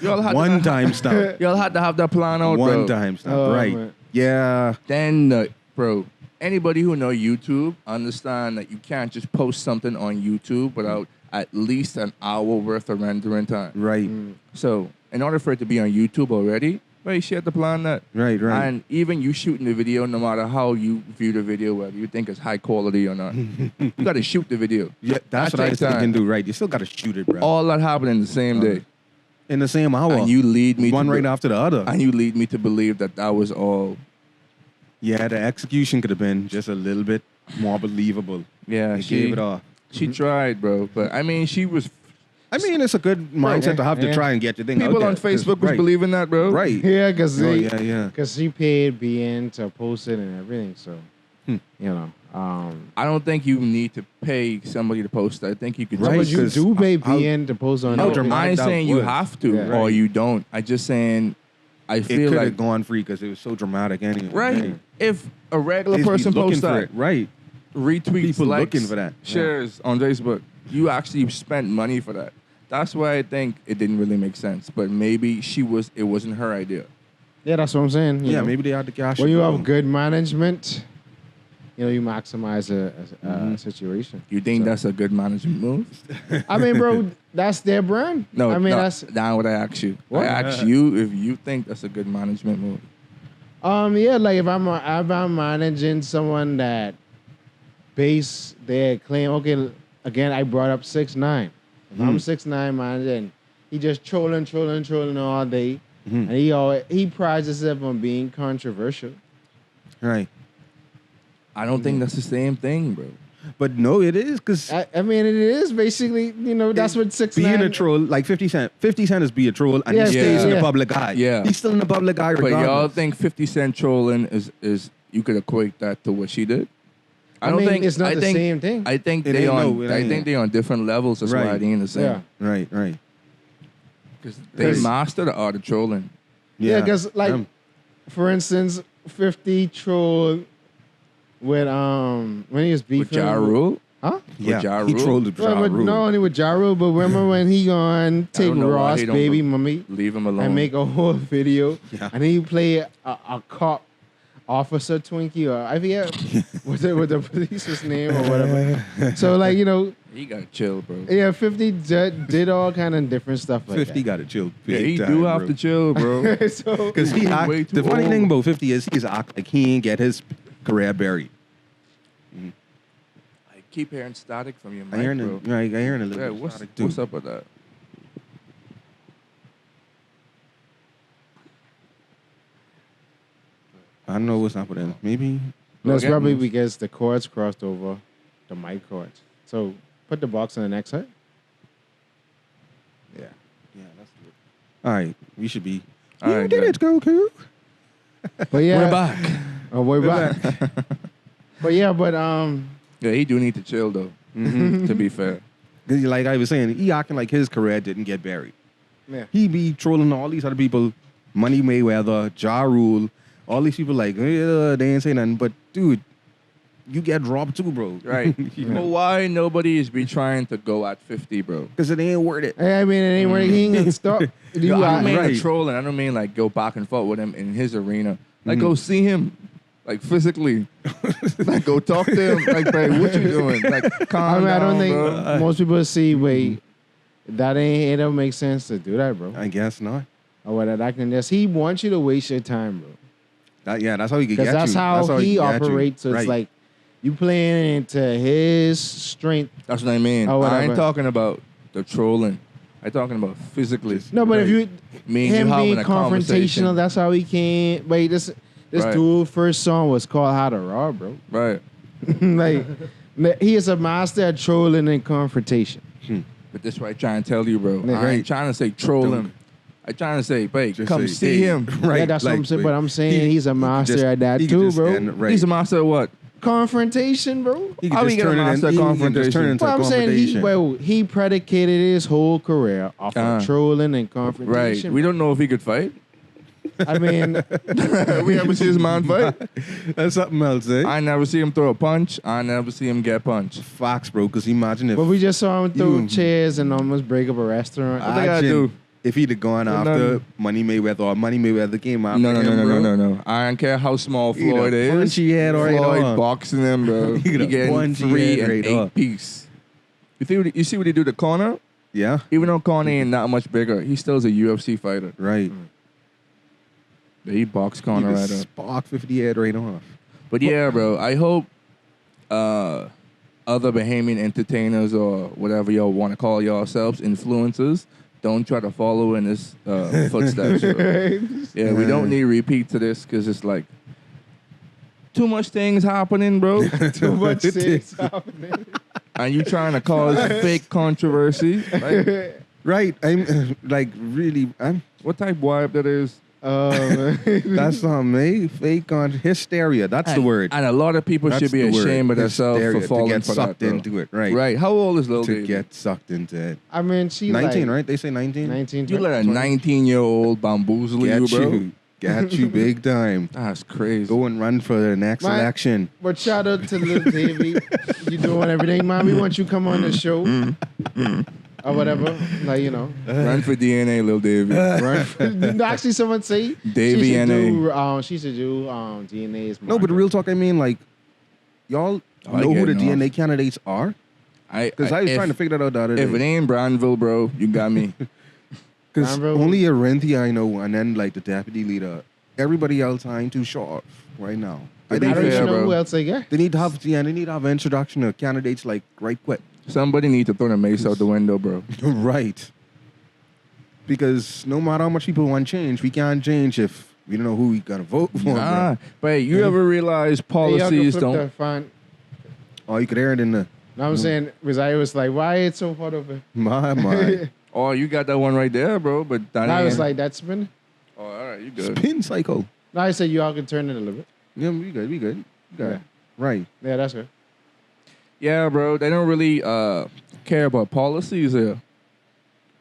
Speaker 5: Y'all had
Speaker 6: One
Speaker 5: to,
Speaker 6: time stop.
Speaker 5: Y'all had to have that plan out, bro.
Speaker 6: One time stop.
Speaker 4: Oh,
Speaker 6: right.
Speaker 4: man.
Speaker 6: Yeah.
Speaker 5: Then, bro, anybody who know YouTube understand that you can't just post something on YouTube without at least an hour worth of rendering time.
Speaker 6: Right.
Speaker 5: So, in order for it to be on YouTube already, right, she had to plan that.
Speaker 6: Right. Right.
Speaker 5: And even you shooting the video, no matter how you view the video, whether you think it's high quality or not, you got to shoot the video.
Speaker 6: Yeah, that's
Speaker 5: That
Speaker 6: what I
Speaker 5: takes
Speaker 6: think you
Speaker 5: time.
Speaker 6: can do. Right. You still got to shoot it, bro.
Speaker 5: All that happened in the same day.
Speaker 6: In the same hour.
Speaker 5: And you lead me
Speaker 6: one
Speaker 5: to
Speaker 6: right after the other.
Speaker 5: And you lead me to believe that that was all.
Speaker 6: Yeah, the execution could have been just a little bit more believable.
Speaker 5: Yeah,
Speaker 6: They
Speaker 5: she
Speaker 6: gave it off.
Speaker 5: She tried, bro. But I mean, she was.
Speaker 6: I mean, it's a good mindset to have to
Speaker 4: yeah.
Speaker 6: try and get your thing out
Speaker 5: People
Speaker 6: there,
Speaker 5: on
Speaker 6: 'cause-
Speaker 5: Facebook was
Speaker 6: right.
Speaker 5: believing that, bro.
Speaker 6: Right.
Speaker 4: Yeah, because
Speaker 6: Oh, yeah.
Speaker 4: she paid BN to post it and everything. So,
Speaker 6: Hmm.
Speaker 4: you know,
Speaker 5: I don't think you need to pay somebody to post. I think you could.
Speaker 6: Right,
Speaker 4: but you
Speaker 6: 'cause
Speaker 4: do pay
Speaker 6: how-
Speaker 4: BN to post on
Speaker 6: how
Speaker 4: it.
Speaker 5: I
Speaker 6: dramatic
Speaker 5: ain't
Speaker 6: that
Speaker 5: saying you
Speaker 6: was.
Speaker 5: have to
Speaker 4: Yeah.
Speaker 5: or
Speaker 6: Right.
Speaker 5: you don't. I just saying I
Speaker 6: It
Speaker 5: feel
Speaker 6: could
Speaker 5: like
Speaker 6: have gone free because it was so dramatic anyway.
Speaker 5: right. If a regular
Speaker 6: They'd be
Speaker 5: person
Speaker 6: looking
Speaker 5: posts
Speaker 6: for
Speaker 5: that,
Speaker 6: it. Right.
Speaker 5: retweets,
Speaker 6: People
Speaker 5: likes,
Speaker 6: looking for that.
Speaker 5: shares on Facebook, you actually spent money for that. That's why I think it didn't really make sense. But maybe it wasn't her idea.
Speaker 4: Yeah, that's what I'm saying. you
Speaker 6: Yeah,
Speaker 4: know.
Speaker 6: maybe they had the cash.
Speaker 4: When
Speaker 6: to
Speaker 4: you
Speaker 6: go.
Speaker 4: have good management, you know, you maximize a situation.
Speaker 5: You think
Speaker 4: So-
Speaker 5: that's a good management move?
Speaker 4: I mean, bro, that's their brand.
Speaker 5: No,
Speaker 4: I mean,
Speaker 5: no,
Speaker 4: that's
Speaker 5: not what I asked you.
Speaker 4: What?
Speaker 5: I asked you if you think that's a good management move.
Speaker 4: yeah. Like if I'm managing someone that base their claim. Okay, again, I brought up 6ix9ine. If I'm 6ix9ine manager and he just trolling all day, and he prides himself on being controversial.
Speaker 6: Right.
Speaker 5: I don't think that's the same thing, bro.
Speaker 6: But no, it is because
Speaker 4: I mean, it is basically, you know, that's what 6ix9ine.
Speaker 6: being a troll, like 50 Cent. 50 Cent is be a troll and
Speaker 4: Yeah,
Speaker 6: he stays in
Speaker 4: yeah.
Speaker 6: the public eye.
Speaker 5: Yeah.
Speaker 6: He's still in the public eye
Speaker 5: But
Speaker 6: regardless.
Speaker 5: y'all think 50 Cent trolling is you could equate that to what she did?
Speaker 4: I
Speaker 5: don't
Speaker 4: mean,
Speaker 5: think
Speaker 4: it's not
Speaker 5: I
Speaker 4: the
Speaker 5: think,
Speaker 4: same thing.
Speaker 5: I think
Speaker 6: It
Speaker 5: they
Speaker 6: ain't,
Speaker 5: on
Speaker 6: no, it
Speaker 5: I
Speaker 6: ain't.
Speaker 5: think they on different levels. That's why
Speaker 6: Right.
Speaker 5: they ain't the same.
Speaker 4: Yeah.
Speaker 6: Right, right.
Speaker 5: Because they master the art of trolling.
Speaker 4: Yeah, because like,
Speaker 6: Um,
Speaker 4: for instance, 50 trolled with when he was beefing
Speaker 5: With Ja Rule?
Speaker 4: Huh?
Speaker 6: yeah,
Speaker 5: Ja
Speaker 6: he
Speaker 5: Rule?
Speaker 6: trolled the
Speaker 4: Well,
Speaker 6: Ja
Speaker 4: but
Speaker 6: Rule.
Speaker 4: not only with Ja Rule, but remember when he gone take
Speaker 5: don't know why
Speaker 4: Ross
Speaker 5: he don't
Speaker 4: baby
Speaker 5: go-
Speaker 4: mommy
Speaker 5: Leave him alone.
Speaker 4: and make a whole video,
Speaker 6: Yeah.
Speaker 4: and he play a cop Officer Twinkie, or I forget what the police's name or whatever. So like, you know,
Speaker 5: He gotta chill, bro.
Speaker 4: yeah, 50 did all kind of different stuff like
Speaker 6: 50
Speaker 4: that.
Speaker 6: got to chill.
Speaker 5: Yeah,
Speaker 6: big
Speaker 5: he
Speaker 6: time,
Speaker 5: do have
Speaker 6: bro.
Speaker 5: to chill, bro.
Speaker 4: So
Speaker 6: Because he act,
Speaker 5: way too
Speaker 6: the funny thing
Speaker 5: old.
Speaker 6: about 50 is he's act like he ain't get his career buried.
Speaker 5: I keep hearing static from your
Speaker 6: I hearing
Speaker 5: mic,
Speaker 6: it.
Speaker 5: bro.
Speaker 6: I hearing a little
Speaker 5: Yeah,
Speaker 6: bit.
Speaker 5: what's
Speaker 6: static, too.
Speaker 5: up with that?
Speaker 6: I don't know what's up with that. Maybe.
Speaker 4: that's
Speaker 5: Okay.
Speaker 4: probably because the cords crossed over the mic cords. So put the box on the next side. Yeah.
Speaker 6: Yeah, that's good. All right, we should be.
Speaker 5: All
Speaker 6: You
Speaker 5: right,
Speaker 6: did
Speaker 5: man.
Speaker 6: it, Goku.
Speaker 4: But yeah,
Speaker 5: We're back.
Speaker 4: Oh, we're back. But yeah, but
Speaker 5: Yeah, he do need to chill though. To be fair.
Speaker 6: 'Cause like I was saying, he acting like his career didn't get buried.
Speaker 4: yeah.
Speaker 6: He be trolling all these other people, Money Mayweather, Ja Rule, all these people like, they ain't say nothing. But dude, you get robbed too, bro.
Speaker 5: Right. But why nobody is be trying to go at 50, bro?
Speaker 6: Because it ain't worth it.
Speaker 4: I mean, it ain't where he ain't gonna stop.
Speaker 5: Yo, I don't mean
Speaker 6: right.
Speaker 5: trolling. I don't mean like go back and forth with him in his arena. Like go see him, like physically. Like go talk to him. Like, bro, what you doing? Like, calm
Speaker 4: I mean, I don't
Speaker 5: down,
Speaker 4: think
Speaker 5: bro.
Speaker 4: most people see, wait, that ain't, it don't make sense to do that, bro.
Speaker 6: I guess not.
Speaker 4: Or what that can just, he wants you to waste your time, bro.
Speaker 6: That's how he can get you.
Speaker 4: Because that's how he
Speaker 6: can get you.
Speaker 4: operates. So
Speaker 6: Right.
Speaker 4: it's like, you playing into his strength.
Speaker 5: That's what I mean.
Speaker 4: Or
Speaker 5: I ain't
Speaker 4: whatever.
Speaker 5: talking about the trolling. I'm talking about physically.
Speaker 4: No, but if you,
Speaker 5: Me and you
Speaker 4: him
Speaker 5: having
Speaker 4: being
Speaker 5: a conversation.
Speaker 4: confrontational, that's how he can. Wait, this
Speaker 5: Right.
Speaker 4: dude's first song was called How to Rob, bro.
Speaker 5: Right.
Speaker 4: Like, he is a master at trolling and confrontation.
Speaker 5: But this is what I trying to tell you, bro.
Speaker 4: Yeah.
Speaker 5: I ain't trying to say troll him. I trying to say, babe,
Speaker 6: Just
Speaker 5: come
Speaker 6: say,
Speaker 5: see
Speaker 6: hey,
Speaker 5: him.
Speaker 6: Right.
Speaker 4: Yeah, that's what I'm saying. But I'm saying he's a
Speaker 6: he could
Speaker 4: master
Speaker 6: just-
Speaker 4: at that
Speaker 6: he could
Speaker 4: too,
Speaker 6: just
Speaker 4: bro.
Speaker 6: end- right.
Speaker 5: He's a master of what?
Speaker 4: Confrontation, bro.
Speaker 6: He could
Speaker 5: How
Speaker 6: just
Speaker 5: we get a
Speaker 6: turn it
Speaker 5: master
Speaker 6: in- he can just
Speaker 5: confrontation?
Speaker 6: turn it into
Speaker 4: Well,
Speaker 6: a
Speaker 4: I'm saying
Speaker 6: confrontation.
Speaker 4: he predicated his whole career off of trolling and
Speaker 5: Right.
Speaker 4: confrontation.
Speaker 5: We don't know if he could fight.
Speaker 4: I mean,
Speaker 5: We never see his man fight.
Speaker 6: That's something else, eh?
Speaker 5: I never see him throw a punch. I never see him get punched.
Speaker 6: Fox, bro, because imagine if
Speaker 4: but we just saw him throw
Speaker 6: You-
Speaker 4: chairs and almost break up a restaurant.
Speaker 5: What they gotta do?
Speaker 6: if he'd have gone
Speaker 5: Well,
Speaker 6: after
Speaker 5: none.
Speaker 6: Money Mayweather or Money Mayweather came after
Speaker 5: No.
Speaker 6: him, bro.
Speaker 5: I don't care how small
Speaker 6: He'd have
Speaker 5: Floyd is.
Speaker 6: punched your head right
Speaker 5: Floyd
Speaker 6: off.
Speaker 5: boxing him, bro.
Speaker 6: He'd
Speaker 5: He
Speaker 6: have
Speaker 5: getting
Speaker 6: punched your
Speaker 5: 3
Speaker 6: head
Speaker 5: and
Speaker 6: right
Speaker 5: 8
Speaker 6: off.
Speaker 5: piece. You see what he do to Conor?
Speaker 6: Yeah,
Speaker 5: Even though Conor ain't that much bigger, he still is a UFC fighter.
Speaker 6: right.
Speaker 5: He boxed
Speaker 6: He
Speaker 5: Conor
Speaker 6: could
Speaker 5: right up.
Speaker 6: spark 50 head right off.
Speaker 5: But yeah, bro, I hope other Bahamian entertainers or whatever y'all want to call yourselves, influencers, don't try to follow in his footsteps. Bro. Yeah, we don't need repeat to this because it's like too much things happening, bro.
Speaker 4: Too much things happening.
Speaker 5: And you trying to cause fake controversy. Like,
Speaker 6: Right, I'm like really.
Speaker 5: what type of wipe that is?
Speaker 6: That's fake on hysteria. That's the word.
Speaker 5: And a lot of people
Speaker 6: That's
Speaker 5: should be
Speaker 6: the word.
Speaker 5: ashamed of themselves
Speaker 6: Hysteria,
Speaker 5: for falling
Speaker 6: to get
Speaker 5: for
Speaker 6: sucked
Speaker 5: that, bro.
Speaker 6: into it. Right,
Speaker 5: Right. How old is Lil
Speaker 6: to
Speaker 5: Baby?
Speaker 6: get sucked into it.
Speaker 4: I mean, she
Speaker 6: 19,
Speaker 4: like,
Speaker 6: right? They say 19.
Speaker 4: 19.
Speaker 5: You let a
Speaker 4: 20.
Speaker 5: 19-year-old bamboozle you, bro?
Speaker 6: Got you big time.
Speaker 5: That's crazy.
Speaker 6: Go and run for the next
Speaker 4: Man.
Speaker 6: election.
Speaker 4: But shout out to Lil Davy. You doing everything, man. We want you to come on the show. Or whatever. Like, you know.
Speaker 5: Run for DNA, Lil Davy.
Speaker 4: Run for, actually, someone say
Speaker 5: Davy
Speaker 4: she should
Speaker 5: NA.
Speaker 4: do DNA's
Speaker 6: No, but real talk, I mean, like, y'all
Speaker 5: I
Speaker 6: know who the
Speaker 5: getting off.
Speaker 6: DNA candidates are? Because I was
Speaker 5: if-
Speaker 6: trying to figure that out the other
Speaker 5: If it
Speaker 6: day.
Speaker 5: ain't Brandville, bro, you got me.
Speaker 6: Because
Speaker 4: Brownville?
Speaker 6: only Erryting I know, and then, like, the deputy leader. Everybody else I ain't too sure of right now. I
Speaker 4: I
Speaker 6: think
Speaker 4: don't
Speaker 5: fair,
Speaker 4: even know
Speaker 5: bro.
Speaker 4: who else they got.
Speaker 6: they need to have, they need to have introduction of candidates, like, right quick.
Speaker 5: Somebody need to throw the mace out the window, bro.
Speaker 6: Right. Because no matter how much people want change, we can't change if we don't know who we gotta vote for.
Speaker 5: Nah,
Speaker 6: Bro.
Speaker 5: but you ever realize policies don't...
Speaker 6: Oh, you could hear it in the
Speaker 4: No, I'm saying, because I was like, why it's so hot over?
Speaker 6: my
Speaker 5: Oh, you got that one right there, bro. But that
Speaker 4: And I was
Speaker 5: ain't-
Speaker 4: like, that's spinning.
Speaker 5: Oh, all right, you good.
Speaker 6: spin cycle.
Speaker 4: No, I said, you all can turn it a little bit.
Speaker 6: Yeah, we good. We good.
Speaker 4: Yeah.
Speaker 6: Right.
Speaker 4: Yeah, that's good.
Speaker 5: Yeah, bro. They don't really care about policies here.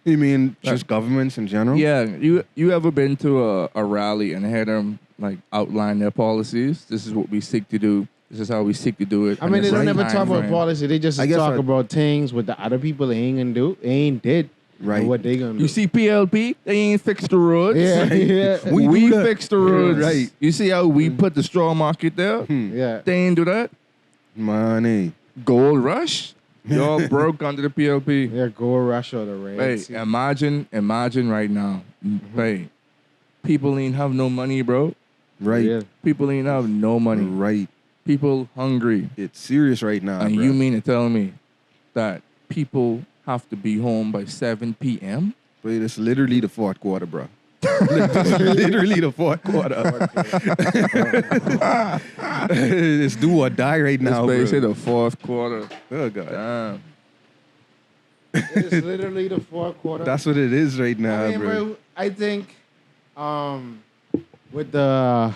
Speaker 6: You mean just governments in general?
Speaker 5: Yeah, you ever been to a rally and had them like outline their policies? This is what we seek to do. This is how we seek to do it.
Speaker 4: I mean, they don't
Speaker 5: right
Speaker 4: never talk about
Speaker 5: timeframe.
Speaker 4: policy. They just
Speaker 6: I guess
Speaker 4: talk
Speaker 6: I-
Speaker 4: about things with the other people they ain't gonna do. They ain't did.
Speaker 6: Right.
Speaker 4: And what they gonna do?
Speaker 5: You see PLP? They ain't fixed the roads.
Speaker 4: Yeah, yeah.
Speaker 5: We
Speaker 6: do that.
Speaker 5: fixed the roads.
Speaker 6: Right.
Speaker 5: You see how we put the straw market there?
Speaker 4: Yeah.
Speaker 5: They ain't do that.
Speaker 6: Money.
Speaker 5: Gold rush. Y'all broke under the PLP.
Speaker 4: Yeah, go rush or the Red
Speaker 5: Hey,
Speaker 4: Sea.
Speaker 5: imagine right now. Hey, people ain't have no money, bro.
Speaker 6: Right.
Speaker 4: Yeah.
Speaker 5: People ain't have no money.
Speaker 6: Right.
Speaker 5: People hungry.
Speaker 6: It's serious right now,
Speaker 5: And
Speaker 6: bro.
Speaker 5: you mean to tell me that people have to be home by 7 p.m.?
Speaker 6: But it's literally the fourth quarter, bro. It's literally the fourth quarter. It's do or die right now,
Speaker 5: This
Speaker 6: bro.
Speaker 5: say the fourth quarter.
Speaker 6: Oh, God.
Speaker 5: Damn.
Speaker 4: It's literally the fourth quarter.
Speaker 6: That's what it is right now,
Speaker 4: I mean,
Speaker 6: bro.
Speaker 4: I think with the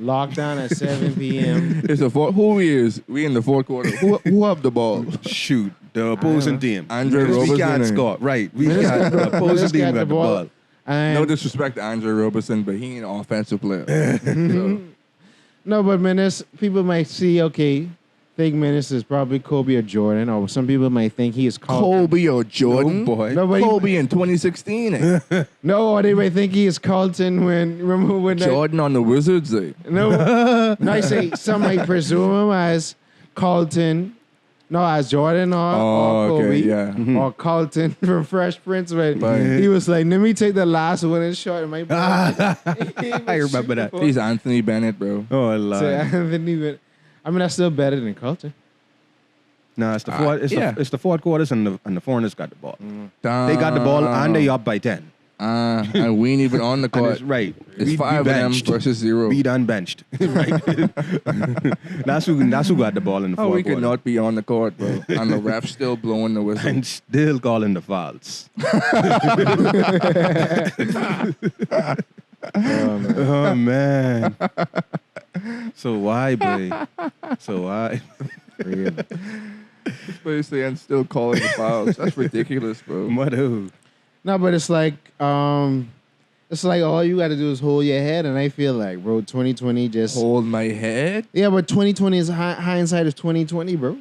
Speaker 4: lockdown at 7 p.m.
Speaker 5: It's the fourth. Who is? We in the fourth quarter. Who have the ball?
Speaker 6: Shoot, the opposing team.
Speaker 5: Andre
Speaker 6: Because we
Speaker 5: Robertson
Speaker 6: can't
Speaker 5: and-
Speaker 6: score. Right. We got the opposing team got the ball.
Speaker 4: And
Speaker 5: No disrespect to Andre Roberson, but he ain't an offensive player. So,
Speaker 4: no, but minutes, people might see, okay, think minutes is probably Kobe or Jordan, or some people might think he is Carlton.
Speaker 5: Kobe or Jordan?
Speaker 6: No, boy.
Speaker 4: Nobody,
Speaker 5: Kobe in 2016. Eh?
Speaker 4: no, or they might think he is Carlton when, remember when
Speaker 5: Jordan on the Wizards. Eh?
Speaker 4: no, I say some might presume him as Carlton, no, as Jordan or Kobe.
Speaker 5: okay, yeah.
Speaker 4: Or Carlton from Fresh Prince, when
Speaker 5: Right.
Speaker 4: he was like, let me take the last one and shot in my
Speaker 6: I remember that.
Speaker 5: He's Anthony Bennett, bro.
Speaker 6: Oh,
Speaker 4: So,
Speaker 6: Lord.
Speaker 4: I haven't even. I mean, that's still better than Carlton.
Speaker 6: Nah, it's the fourth. It's the fourth quarters and the foreigners got the ball. They got the ball and they up by 10.
Speaker 5: And we ain't even on the
Speaker 6: And
Speaker 5: court.
Speaker 6: it's right.
Speaker 5: It's
Speaker 6: We
Speaker 5: 5 of them
Speaker 6: benched.
Speaker 5: versus 0.
Speaker 6: We done benched. Right. That's who got the ball in the
Speaker 5: How
Speaker 6: fourth
Speaker 5: we
Speaker 6: quarter.
Speaker 5: could not be on the court, bro. And the ref still blowing the whistle.
Speaker 6: And still calling the fouls. Oh man. So why, boy? So why?
Speaker 5: Basically, and still calling the fouls. That's ridiculous, bro.
Speaker 6: Mother.
Speaker 4: No, but it's like all you got to do is hold your head, and I feel like, bro, 2020 just
Speaker 5: Hold my head?
Speaker 4: yeah, but 2020 is hindsight is 2020, bro.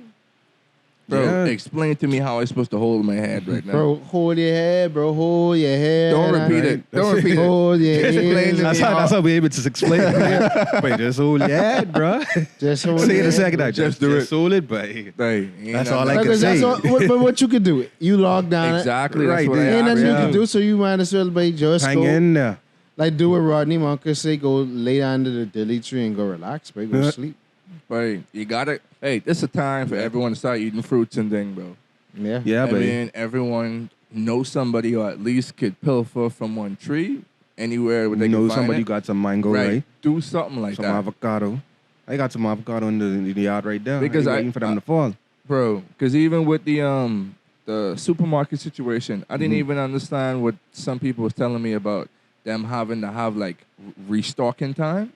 Speaker 5: Bro,
Speaker 6: Yeah.
Speaker 5: explain to me how I'm supposed to hold my head right now.
Speaker 4: Bro, hold your head, bro. Hold your head.
Speaker 5: Don't repeat it. Don't repeat it.
Speaker 4: Hold your
Speaker 5: Explain
Speaker 4: head.
Speaker 5: to
Speaker 6: That's how we're able to explain it. Wait, just hold your head, bro.
Speaker 4: Just hold
Speaker 6: Say
Speaker 4: your
Speaker 6: it a
Speaker 4: head,
Speaker 6: second
Speaker 4: bro.
Speaker 6: time.
Speaker 5: Just do it.
Speaker 6: hold it, but
Speaker 5: Hey,
Speaker 6: That's all I can
Speaker 4: Because that's
Speaker 6: say.
Speaker 4: all, but what you could do, you log down.
Speaker 5: Exactly.
Speaker 6: Right,
Speaker 5: That's what I
Speaker 6: dude.
Speaker 4: Ain't
Speaker 5: asked.
Speaker 4: nothing you
Speaker 6: Yeah.
Speaker 4: can do, so you might as well just
Speaker 6: hang
Speaker 4: go,
Speaker 6: in there.
Speaker 4: like do what Rodney Monk say, go lay under the dilly tree and go relax, bro. Go sleep.
Speaker 5: Right. You gotta. Hey, this is a time for everyone to start eating fruits and thing, bro.
Speaker 4: Yeah.
Speaker 6: Yeah,
Speaker 5: I
Speaker 6: but
Speaker 5: mean, everyone knows somebody or at least could pilfer from one tree anywhere where they
Speaker 6: you know
Speaker 5: can find
Speaker 6: somebody
Speaker 5: it.
Speaker 6: got some mango, right?
Speaker 5: Do something like
Speaker 6: Some
Speaker 5: that,
Speaker 6: avocado. I got some avocado in the yard right there.
Speaker 5: Because
Speaker 6: I waiting for them to fall.
Speaker 5: bro. Because even with the supermarket situation, I didn't even understand what some people was telling me about them having to have like restocking time.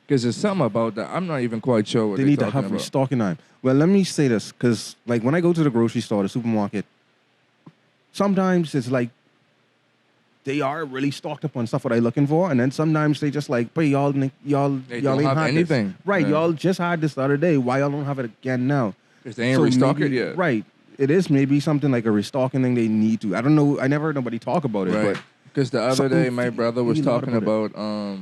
Speaker 5: Because there's something about that. I'm not even quite sure what
Speaker 6: They
Speaker 5: they're
Speaker 6: need to
Speaker 5: talking
Speaker 6: have
Speaker 5: about.
Speaker 6: restocking time. Well, let me say this, because like when I go to the grocery store, the supermarket, sometimes it's like they are really stocked up on stuff what I looking for, and then sometimes they just like, but y'all
Speaker 5: They don't
Speaker 6: ain't
Speaker 5: have
Speaker 6: had
Speaker 5: anything.
Speaker 6: This. Right,
Speaker 5: Yeah.
Speaker 6: y'all just had this the other day. Why y'all don't have it again now?
Speaker 5: Because they ain't
Speaker 6: So
Speaker 5: restocked it
Speaker 6: maybe-
Speaker 5: yet.
Speaker 6: Right. It is maybe something like a restocking thing they need to. I don't know. I never heard nobody talk about it,
Speaker 5: Right.
Speaker 6: but
Speaker 5: Because the other
Speaker 6: something
Speaker 5: day, my brother was
Speaker 6: feel out
Speaker 5: talking
Speaker 6: about
Speaker 5: about,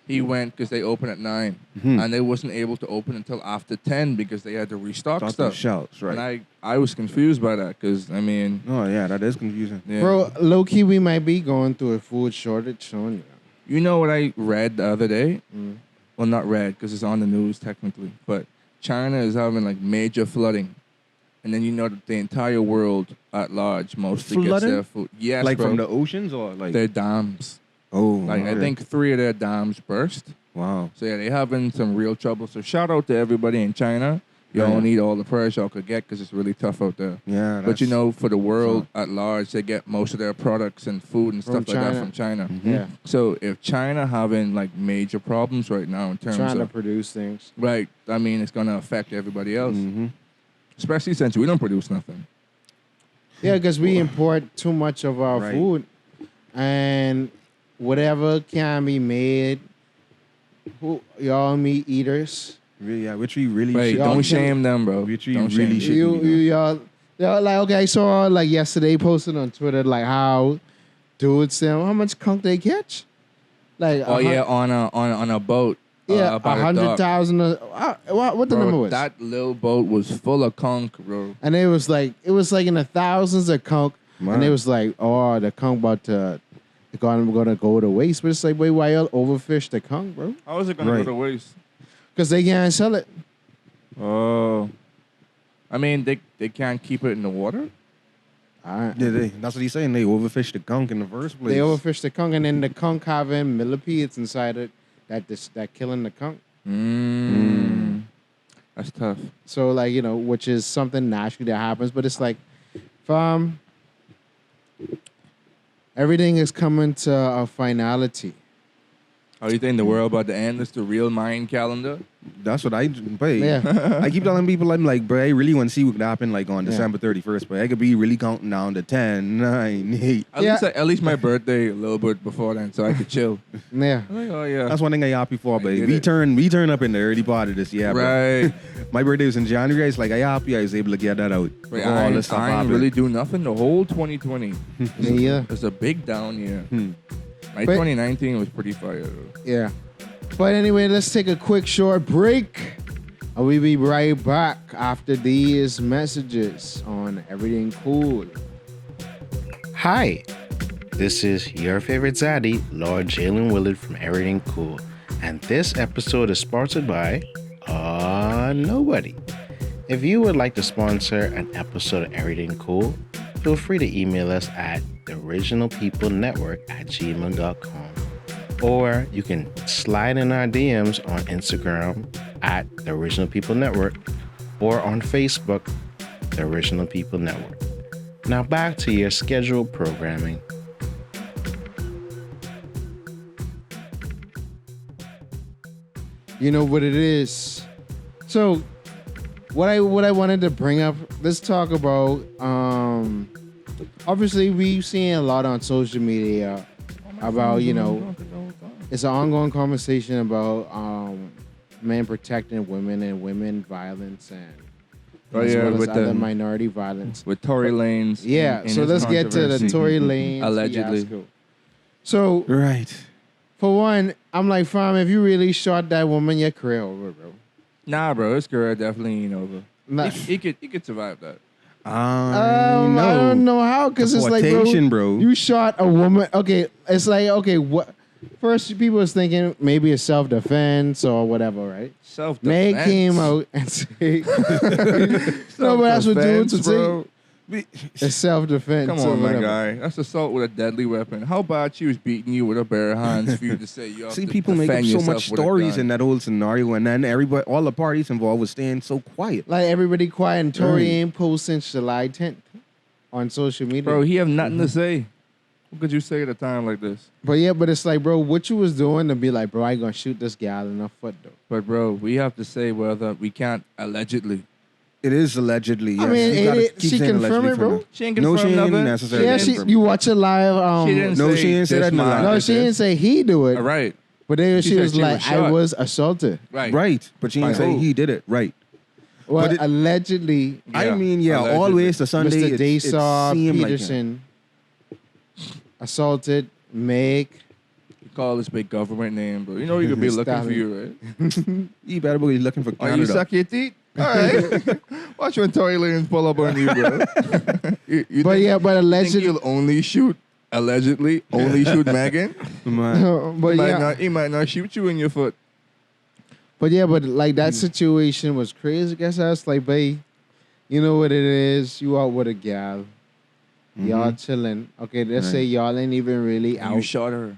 Speaker 5: he went because they open at 9,
Speaker 6: Mhm.
Speaker 5: and they wasn't able to open until after 10 because they had to restock
Speaker 6: stock
Speaker 5: stuff.
Speaker 6: those shelves, right?
Speaker 5: And I was confused by that because, I mean,
Speaker 6: Oh yeah, that is confusing.
Speaker 5: yeah.
Speaker 4: Bro, low key, we might be going through a food shortage soon.
Speaker 5: You know what I read the other day?
Speaker 4: Mm.
Speaker 5: Well, not read because it's on the news technically, but China is having like major flooding. And then you know that the entire world at large mostly gets
Speaker 6: Flooding?
Speaker 5: their food. Yes,
Speaker 6: Like
Speaker 5: bro.
Speaker 6: from the oceans or like
Speaker 5: their dams.
Speaker 6: oh,
Speaker 5: Like I
Speaker 6: okay.
Speaker 5: think 3 of their dams burst.
Speaker 6: wow.
Speaker 5: So yeah, they having some real trouble. So shout out to everybody in China. Y'all
Speaker 6: Yeah.
Speaker 5: need all the prayers y'all could get because it's really tough out there.
Speaker 6: Yeah,
Speaker 5: But you
Speaker 6: that's-
Speaker 5: know, for the world at large, they get most of their products and food and
Speaker 4: From
Speaker 5: stuff like that
Speaker 4: China.
Speaker 5: from China.
Speaker 6: Mhm.
Speaker 4: Yeah.
Speaker 5: So if China having like major problems right now in terms
Speaker 4: Trying to
Speaker 5: of
Speaker 4: produce things.
Speaker 5: right, I mean it's gonna affect everybody else,
Speaker 6: Mhm.
Speaker 5: especially since we don't produce nothing.
Speaker 4: Yeah, because we import too much of our
Speaker 6: Right.
Speaker 4: food, and whatever can be made, who y'all meat eaters,
Speaker 6: Yeah, which we really
Speaker 5: Right,
Speaker 6: should.
Speaker 5: don't
Speaker 4: can-
Speaker 5: shame them, bro.
Speaker 6: Which we
Speaker 5: Don't
Speaker 6: really
Speaker 5: shame
Speaker 6: should.
Speaker 4: you y'all Yeah, like okay, I saw like yesterday posted on Twitter like how dudes say how much conch they catch. Like
Speaker 5: Oh yeah, on a boat.
Speaker 4: yeah,
Speaker 5: about a dock.
Speaker 4: 100,000. What the
Speaker 5: Bro,
Speaker 4: number was?
Speaker 5: that little boat was full of conch, bro.
Speaker 4: And it was like in the thousands of conch, and it was like, oh, the conch about to gonna go to waste. But it's like, wait, why y'all overfish the conch, bro?
Speaker 5: How is it gonna go to waste?
Speaker 4: Because they can't sell it.
Speaker 5: Oh, I mean, they can't keep it in the water.
Speaker 6: Yeah, that's what he's saying. They overfished the conch in the first place.
Speaker 4: They overfish the conch, and then the conch having millipedes inside it that killing the conch.
Speaker 5: That's tough.
Speaker 4: So like which is something naturally that happens, but it's like, everything is coming to a finality.
Speaker 5: How you think the world about to end? It's the real Mayan calendar.
Speaker 6: That's what I pay.
Speaker 4: Yeah.
Speaker 6: I keep telling people, I'm like, bro, I really want to see what could happen like on December 31st, but I could be really counting down to 10, 9, 8.
Speaker 5: At least my birthday a little bit before then, so I could chill.
Speaker 4: Yeah.
Speaker 5: I'm like, oh yeah.
Speaker 6: That's one thing I happy for, babe.
Speaker 5: get
Speaker 6: We
Speaker 5: it.
Speaker 6: turn up in the early part of this year, bro.
Speaker 5: Right.
Speaker 6: My birthday was in January. It's like I happy I was able to get that out.
Speaker 5: But
Speaker 6: All
Speaker 5: I
Speaker 6: this stuff
Speaker 5: ain't
Speaker 6: happened.
Speaker 5: really do nothing the whole 2020.
Speaker 4: Yeah.
Speaker 5: It's a big down year. My
Speaker 4: But-
Speaker 5: 2019 was pretty fire though.
Speaker 4: Yeah. But anyway, let's take a quick short break. And we'll be right back after these messages on ErrytingKool.
Speaker 9: Hi, this is your favorite zaddy, Lord Jalen Willard from ErrytingKool, and this episode is sponsored by nobody. If you would like to sponsor an episode of ErrytingKool, feel free to email us at theoriginalpeoplenetwork@gmail.com. Or you can slide in our DMs on Instagram at The Original People Network or on Facebook, The Original People Network. Now back to your scheduled programming.
Speaker 4: You know what it is. So what I wanted to bring up, let's talk about obviously we've seen a lot on social media about, it's an ongoing conversation about men protecting women and women violence and as well as other minority violence.
Speaker 5: With Tory Lanez.
Speaker 4: Yeah,
Speaker 5: and
Speaker 4: so
Speaker 5: his
Speaker 4: let's get to the
Speaker 5: controversy.
Speaker 4: Tory Lanez
Speaker 5: Allegedly.
Speaker 4: fiasco. So
Speaker 6: Right.
Speaker 4: for one, I'm like, fam, if you really shot that woman, your career over, bro.
Speaker 5: Nah, bro, his career definitely ain't over.
Speaker 4: Nah.
Speaker 5: He could survive that.
Speaker 4: I don't know how, because it's like,
Speaker 6: Deportation,
Speaker 4: bro,
Speaker 6: bro.
Speaker 4: you shot a woman. Okay, it's like, okay, what? First, people was thinking maybe it's self-defense or whatever, right?
Speaker 5: Self-defense.
Speaker 4: May came out and say, no, but that's what dudes would say.
Speaker 5: bro.
Speaker 4: It's self-defense.
Speaker 5: Come
Speaker 4: or
Speaker 5: on, my
Speaker 4: whatever.
Speaker 5: guy. That's assault with a deadly weapon. How about she was beating you with a bare hands for you to say you have
Speaker 6: See,
Speaker 5: to
Speaker 6: people make up
Speaker 5: defend
Speaker 6: so
Speaker 5: yourself
Speaker 6: much
Speaker 5: with a
Speaker 6: stories
Speaker 5: gun?
Speaker 6: in that whole scenario, and then everybody, all the parties involved, was staying so quiet.
Speaker 4: Like everybody quiet, and Tory
Speaker 6: Right.
Speaker 4: ain't post since July 10th on social media.
Speaker 5: Bro, he have nothing to say. What could you say at a time like this?
Speaker 4: But yeah, but it's like, bro, what you was doing to be like, bro, I ain't gonna shoot this gal in the foot though.
Speaker 5: But bro, we have to say whether we can't allegedly.
Speaker 6: It is allegedly. Yes.
Speaker 4: I mean,
Speaker 6: You gotta keep
Speaker 4: she
Speaker 6: saying
Speaker 4: confirm
Speaker 6: allegedly
Speaker 4: it,
Speaker 6: for
Speaker 4: bro.
Speaker 6: now.
Speaker 5: She ain't
Speaker 6: No,
Speaker 5: confirmed
Speaker 6: she ain't
Speaker 5: nothing.
Speaker 6: necessarily.
Speaker 4: Yeah,
Speaker 6: confirmed.
Speaker 4: you watch it live.
Speaker 5: She didn't
Speaker 6: No,
Speaker 5: say
Speaker 6: she ain't say
Speaker 5: this
Speaker 6: that in the
Speaker 5: man
Speaker 6: live.
Speaker 4: No,
Speaker 5: did
Speaker 4: she
Speaker 5: this.
Speaker 4: didn't say he do it.
Speaker 5: All right,
Speaker 4: But then
Speaker 5: She
Speaker 4: she
Speaker 5: said
Speaker 4: was
Speaker 5: she
Speaker 4: like,
Speaker 5: was
Speaker 4: I
Speaker 5: shot.
Speaker 4: was assaulted.
Speaker 5: right.
Speaker 6: Right, but she
Speaker 5: By
Speaker 6: ain't say
Speaker 5: who?
Speaker 6: he did it. Right.
Speaker 4: Well,
Speaker 6: But it-
Speaker 4: allegedly,
Speaker 6: I
Speaker 5: Yeah,
Speaker 6: mean, yeah,
Speaker 5: allegedly.
Speaker 6: always the Sunday.
Speaker 4: Mr.
Speaker 6: It
Speaker 4: Desaw
Speaker 6: seemed like him.
Speaker 4: Peterson assaulted Meg.
Speaker 5: You call this big government name, bro. You know you could be looking for you, right?
Speaker 6: You better be looking for
Speaker 5: Are you
Speaker 6: Canada.
Speaker 5: suck your teeth? All right. Watch when Tory Lanez pull up on you, bro. you
Speaker 4: But
Speaker 5: think-
Speaker 4: yeah, but
Speaker 5: you think
Speaker 4: allegedly,
Speaker 5: you'll only shoot, allegedly, only shoot Megan?
Speaker 6: Man.
Speaker 4: but yeah,
Speaker 5: He might not shoot you in your foot.
Speaker 4: but like that situation was crazy. Guess I was like, babe, you know what it is? You out with a gal, y'all chilling. Okay, let's say y'all ain't even really
Speaker 5: And you
Speaker 4: out.
Speaker 5: shot her.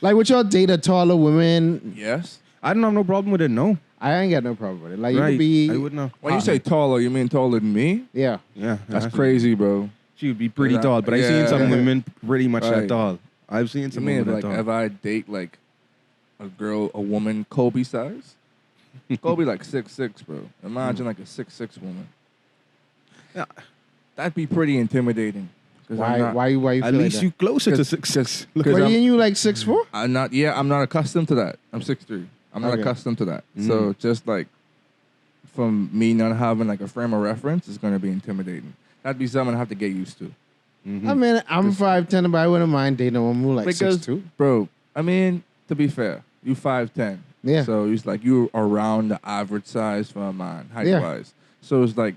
Speaker 4: Like, would y'all date a taller women?
Speaker 5: Yes.
Speaker 6: I don't have no problem with it. No.
Speaker 4: I ain't got no problem with it. Like, you
Speaker 6: Right.
Speaker 4: could be,
Speaker 6: I would know.
Speaker 5: When you say taller, you mean taller than me?
Speaker 4: yeah.
Speaker 6: Yeah.
Speaker 5: That's crazy, bro.
Speaker 6: She would be pretty
Speaker 5: Yeah.
Speaker 6: tall, but I've
Speaker 5: Yeah.
Speaker 6: seen some women pretty much
Speaker 5: Right.
Speaker 6: that tall. I've seen
Speaker 5: You
Speaker 6: some
Speaker 5: mean
Speaker 6: women
Speaker 5: like
Speaker 6: that tall.
Speaker 5: if I date like a woman Kobe size? Kobe like 6'6", bro. Imagine like a 6'6" woman.
Speaker 6: Yeah.
Speaker 5: That'd be pretty intimidating. 'Cause
Speaker 4: Why you
Speaker 6: At
Speaker 4: feel
Speaker 6: least
Speaker 4: like
Speaker 6: you closer to
Speaker 5: 'Cause-
Speaker 6: 6'6".
Speaker 5: Cause
Speaker 4: that? But
Speaker 5: I'm-
Speaker 4: ain't you like 6'4"?
Speaker 5: I'm not. Yeah, I'm not accustomed to that. I'm 6'3". I'm not
Speaker 4: Okay.
Speaker 5: accustomed to that. So just like from me not having like a frame of reference is gonna be intimidating. That'd be something I have to get used to.
Speaker 4: I mean, I'm 5'10", but I wouldn't mind dating a woman who like 6'2".
Speaker 5: Bro, I mean, to be fair, you 5'10".
Speaker 4: Yeah.
Speaker 5: So it's like you're around the average size for a man, height-wise. So it's like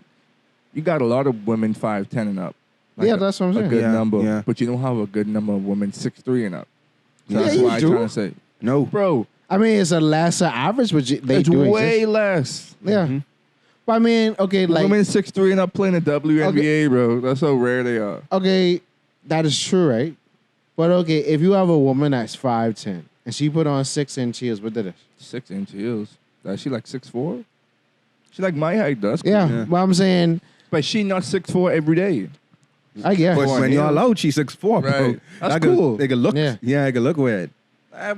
Speaker 5: you got a lot of women 5'10" and up. Like
Speaker 4: Yeah, that's what I'm saying.
Speaker 5: A good
Speaker 6: Yeah,
Speaker 5: number,
Speaker 6: yeah.
Speaker 5: but you don't have a good number of women 6'3" and up. So
Speaker 4: Yeah,
Speaker 5: that's
Speaker 4: you
Speaker 5: why I'm
Speaker 4: do.
Speaker 5: trying to say,
Speaker 6: No.
Speaker 5: bro,
Speaker 4: I mean, it's a lesser average, but they
Speaker 5: it's
Speaker 4: do
Speaker 5: way
Speaker 4: exist.
Speaker 5: less.
Speaker 4: Yeah. But I mean, okay, like
Speaker 5: Women 6'3" and up playing the WNBA, bro. That's how rare they are.
Speaker 4: okay, that is true, right? But okay, if you have a woman that's 5'10" and she put on 6-inch heels, what did it?
Speaker 5: 6-inch heels. Is she like 6'4"? She like my height, does.
Speaker 4: Yeah, but I'm saying,
Speaker 5: But she not 6'4" every day.
Speaker 4: I guess.
Speaker 6: But when
Speaker 5: heels.
Speaker 6: y'all out, she's 6'4", bro.
Speaker 5: Right. That's
Speaker 6: That
Speaker 5: cool.
Speaker 6: They can look.
Speaker 4: Yeah.
Speaker 6: Yeah, they can look weird.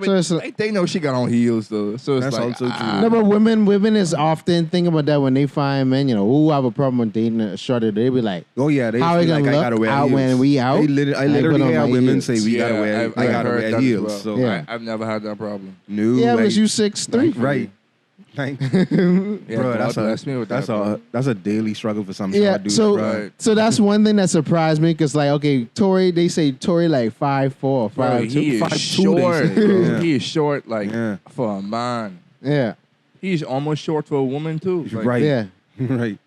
Speaker 4: So it's like-
Speaker 5: They know she got on heels though, so it's
Speaker 6: That's
Speaker 5: like
Speaker 6: also true.
Speaker 4: No, but women is often thinking about that when they find men, who have a problem with dating a shorter. They be like,
Speaker 6: Oh yeah, they
Speaker 4: How
Speaker 6: feel
Speaker 4: we gonna
Speaker 6: like I
Speaker 4: look
Speaker 6: gotta wear
Speaker 4: out
Speaker 6: heels.
Speaker 4: when we out?
Speaker 6: I
Speaker 4: I
Speaker 6: literally
Speaker 4: put on
Speaker 6: hear
Speaker 4: my
Speaker 6: women
Speaker 4: heels.
Speaker 6: say we gotta wear.
Speaker 5: I've
Speaker 6: I gotta
Speaker 5: heard
Speaker 6: wear
Speaker 5: that as
Speaker 6: heels.
Speaker 5: well.
Speaker 6: So
Speaker 4: Yeah.
Speaker 5: I've never had that problem.
Speaker 6: no,
Speaker 4: yeah,
Speaker 6: like,
Speaker 4: but you 6'3".
Speaker 6: right. Like,
Speaker 5: Yeah,
Speaker 6: bro,
Speaker 5: God bless me with that, bro.
Speaker 6: that's a daily struggle for some
Speaker 4: Yeah,
Speaker 6: short dudes.
Speaker 4: so
Speaker 6: bro.
Speaker 5: Right.
Speaker 4: so that's one thing that surprised me because like okay, they say Tory like 5'4" or
Speaker 5: Bro,
Speaker 4: 5'2".
Speaker 5: he is
Speaker 6: 5'2" they
Speaker 5: short.
Speaker 6: say.
Speaker 5: Bro.
Speaker 6: Yeah.
Speaker 5: He is short, like
Speaker 6: Yeah.
Speaker 5: for a man.
Speaker 4: Yeah,
Speaker 5: He's almost short for a woman too. Like,
Speaker 6: Right.
Speaker 4: yeah.
Speaker 6: right.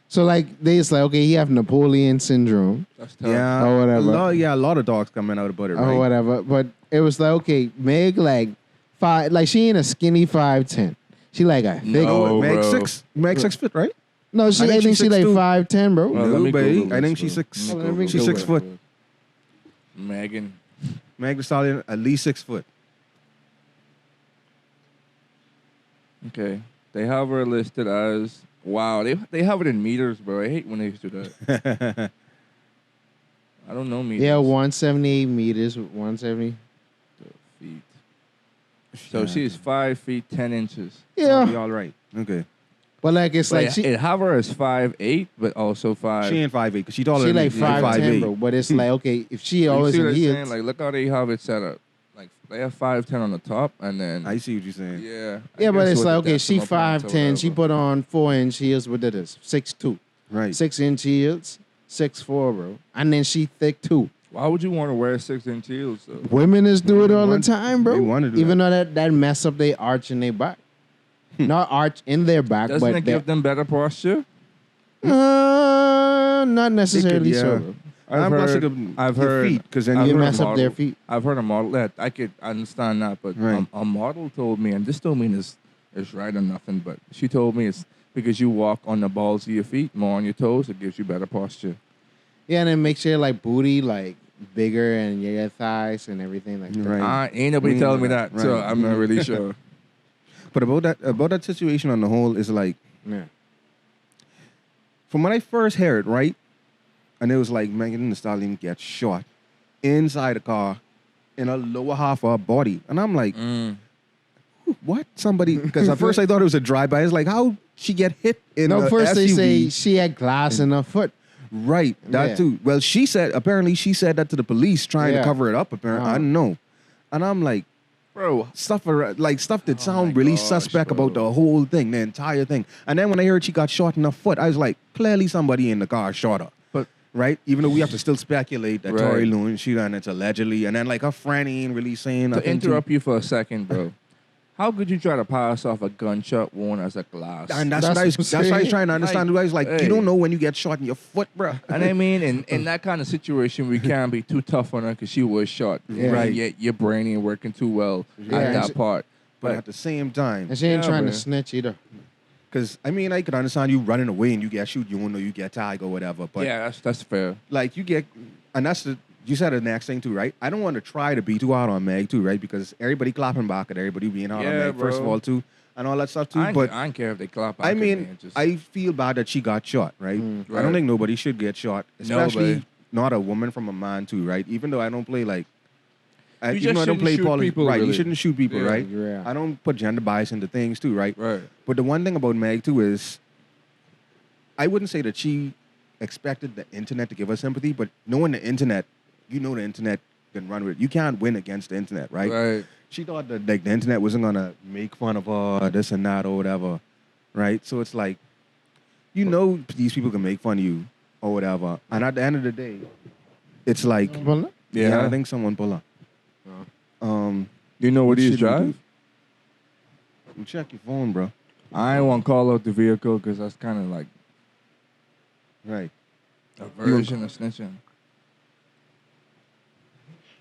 Speaker 4: So like it's like okay, he have Napoleon syndrome
Speaker 5: That's tough.
Speaker 6: Yeah.
Speaker 4: Or whatever.
Speaker 6: A lot of dogs coming out about it, right?
Speaker 4: or whatever, but it was like okay, Meg like she ain't a skinny 5'10". She like a thick.
Speaker 5: No,
Speaker 6: Meg
Speaker 5: bro.
Speaker 6: Meg 6 foot, right?
Speaker 4: No,
Speaker 6: I think
Speaker 4: I think
Speaker 6: she's
Speaker 4: she like
Speaker 6: 6'2".
Speaker 4: 5'10", bro.
Speaker 5: Well, let
Speaker 6: No,
Speaker 5: me
Speaker 6: babe.
Speaker 5: Google
Speaker 6: I think
Speaker 5: this,
Speaker 6: she's
Speaker 5: bro.
Speaker 6: six.
Speaker 5: Let me
Speaker 4: Let me
Speaker 5: Google
Speaker 6: She's
Speaker 4: Google
Speaker 6: 6
Speaker 5: it,
Speaker 6: foot.
Speaker 5: bro. Megan.
Speaker 6: Meg Thee Stallion, at least 6 foot.
Speaker 5: Okay. They have her listed as wow. They have it in meters, bro. I hate when they do that. I don't know meters.
Speaker 4: Yeah, 178 meters, 170.
Speaker 5: Feet. So she's 5 feet 10 inches.
Speaker 4: Yeah,
Speaker 6: Be all right. Okay.
Speaker 4: but like it's like
Speaker 5: It have her as 5'8", but also 5.
Speaker 6: She ain't 5'8", because she taller
Speaker 4: she
Speaker 6: than me.
Speaker 4: like
Speaker 6: She's
Speaker 4: 5'10", bro. But it's like okay, if she
Speaker 5: You
Speaker 4: always
Speaker 5: see
Speaker 4: in
Speaker 5: what I'm
Speaker 4: heels,
Speaker 5: saying? Like, look how they have it set up. Like, they have 5'10" on the top, and then
Speaker 6: I see what you're saying.
Speaker 5: yeah.
Speaker 4: yeah, but it's like okay,
Speaker 5: that's
Speaker 4: she 5'10", she put on 4-inch heels. What that is? 6'2",
Speaker 6: Right.
Speaker 4: 6-inch heels, 6'4", bro. And then she thick too.
Speaker 5: Why would you want to wear 6-inch heels? Though?
Speaker 4: Women is do it all the
Speaker 6: want-
Speaker 4: time, bro.
Speaker 6: they wanna do
Speaker 4: Even though that mess up they arch in their back. Not arch in their back,
Speaker 5: Doesn't
Speaker 4: but
Speaker 5: it give them better posture?
Speaker 4: not necessarily
Speaker 6: yeah.
Speaker 4: so. Bro.
Speaker 5: I've heard
Speaker 6: feet, because then
Speaker 5: I've
Speaker 4: You
Speaker 5: heard a
Speaker 4: mess up their
Speaker 5: model-
Speaker 4: feet.
Speaker 5: I've heard a model that I could understand that, but
Speaker 6: Right.
Speaker 5: a model told me, and this don't mean it's right or nothing, but she told me it's because you walk on the balls of your feet, more on your toes, it gives you better posture.
Speaker 4: Yeah, and it makes your like booty like bigger and your thighs and everything like that.
Speaker 6: Right.
Speaker 5: Ain't nobody
Speaker 6: Mm,
Speaker 5: telling me that, so
Speaker 6: right.
Speaker 5: I'm not really sure.
Speaker 6: But about that situation on the whole is like,
Speaker 4: Yeah.
Speaker 6: from when I first heard, right? And it was like Megan Thee Stallion gets shot inside a car in a lower half of her body. And I'm like, what? Somebody, because at first I thought it was a drive-by. It's like, how she get hit in
Speaker 4: No,
Speaker 6: a
Speaker 4: first they
Speaker 6: SUV?
Speaker 4: say she had glass in her foot.
Speaker 6: Right, that
Speaker 4: Yeah.
Speaker 6: too. Well, she said that to the police trying
Speaker 4: Yeah.
Speaker 6: to cover it up. Apparently, I don't know. And I'm like,
Speaker 5: Bro,
Speaker 6: stuff that sound
Speaker 5: my
Speaker 6: really
Speaker 5: gosh,
Speaker 6: suspect
Speaker 5: bro.
Speaker 6: about the whole thing, the entire thing. And then when I heard she got shot in the foot, I was like, clearly somebody in the car shot her.
Speaker 5: But-
Speaker 6: right, even though we have to still speculate that
Speaker 5: Right.
Speaker 6: Tory Lanez she done it allegedly, and then like her friend ain't really saying
Speaker 5: to
Speaker 6: nothing.
Speaker 5: interrupt you for a second, bro, how could you try to pass off a gunshot wound as a glass?
Speaker 6: And that's
Speaker 4: That's
Speaker 6: what I was trying to understand.
Speaker 5: Like,
Speaker 6: I was like,
Speaker 5: hey.
Speaker 6: you don't know when you get shot in your foot, bro.
Speaker 5: And I mean, in that kind of situation, we can't be too tough on her because she was shot.
Speaker 4: Yeah.
Speaker 6: Right.
Speaker 5: Yet your brain ain't working too well
Speaker 4: Yeah,
Speaker 5: at
Speaker 4: and
Speaker 5: that
Speaker 4: she-
Speaker 5: part.
Speaker 6: But at the same time,
Speaker 4: And she ain't
Speaker 5: Yeah,
Speaker 4: trying to
Speaker 5: man.
Speaker 4: snitch either.
Speaker 6: because I mean, I could understand you running away and you get shoot, you won't know you get tagged or whatever. But
Speaker 5: yeah, that's fair.
Speaker 6: like you get, and that's you said the next thing too, right? I don't want to try to be too hard on Meg too, right? Because everybody clapping back at everybody being hard on
Speaker 5: Yeah,
Speaker 6: Meg, first of
Speaker 5: bro.
Speaker 6: all, too, and all that stuff too.
Speaker 5: I
Speaker 6: But
Speaker 5: don't care if they clap.
Speaker 6: I
Speaker 5: at me,
Speaker 6: mean,
Speaker 5: just-
Speaker 6: I feel bad that she got shot, right? I
Speaker 5: Right.
Speaker 6: don't think nobody should get shot, especially
Speaker 5: Nobody.
Speaker 6: not a woman from a man too, right? Even though I don't play like,
Speaker 5: You
Speaker 6: even though I
Speaker 5: just
Speaker 6: don't play
Speaker 5: shouldn't shoot
Speaker 6: politics,
Speaker 5: people,
Speaker 6: right? You
Speaker 5: really.
Speaker 6: shouldn't shoot people,
Speaker 5: Yeah.
Speaker 6: right?
Speaker 4: Yeah.
Speaker 6: I don't put gender bias into things too, right?
Speaker 5: right.
Speaker 6: But the one thing about Meg too is, I wouldn't say that she expected the internet to give her sympathy, but knowing the internet, you know the internet can run with it. You can't win against the internet, right?
Speaker 5: Right.
Speaker 6: She thought that like the internet wasn't gonna make fun of her, this and that or whatever, right? So it's like you know these people can make fun of you or whatever. And at the end of the day, it's like, I think someone pull up.
Speaker 5: You know what these
Speaker 6: should we
Speaker 5: drive?
Speaker 6: do? You check your phone, bro.
Speaker 5: I ain't want to call out the vehicle because that's kind of like
Speaker 6: Right.
Speaker 5: a version of snitching.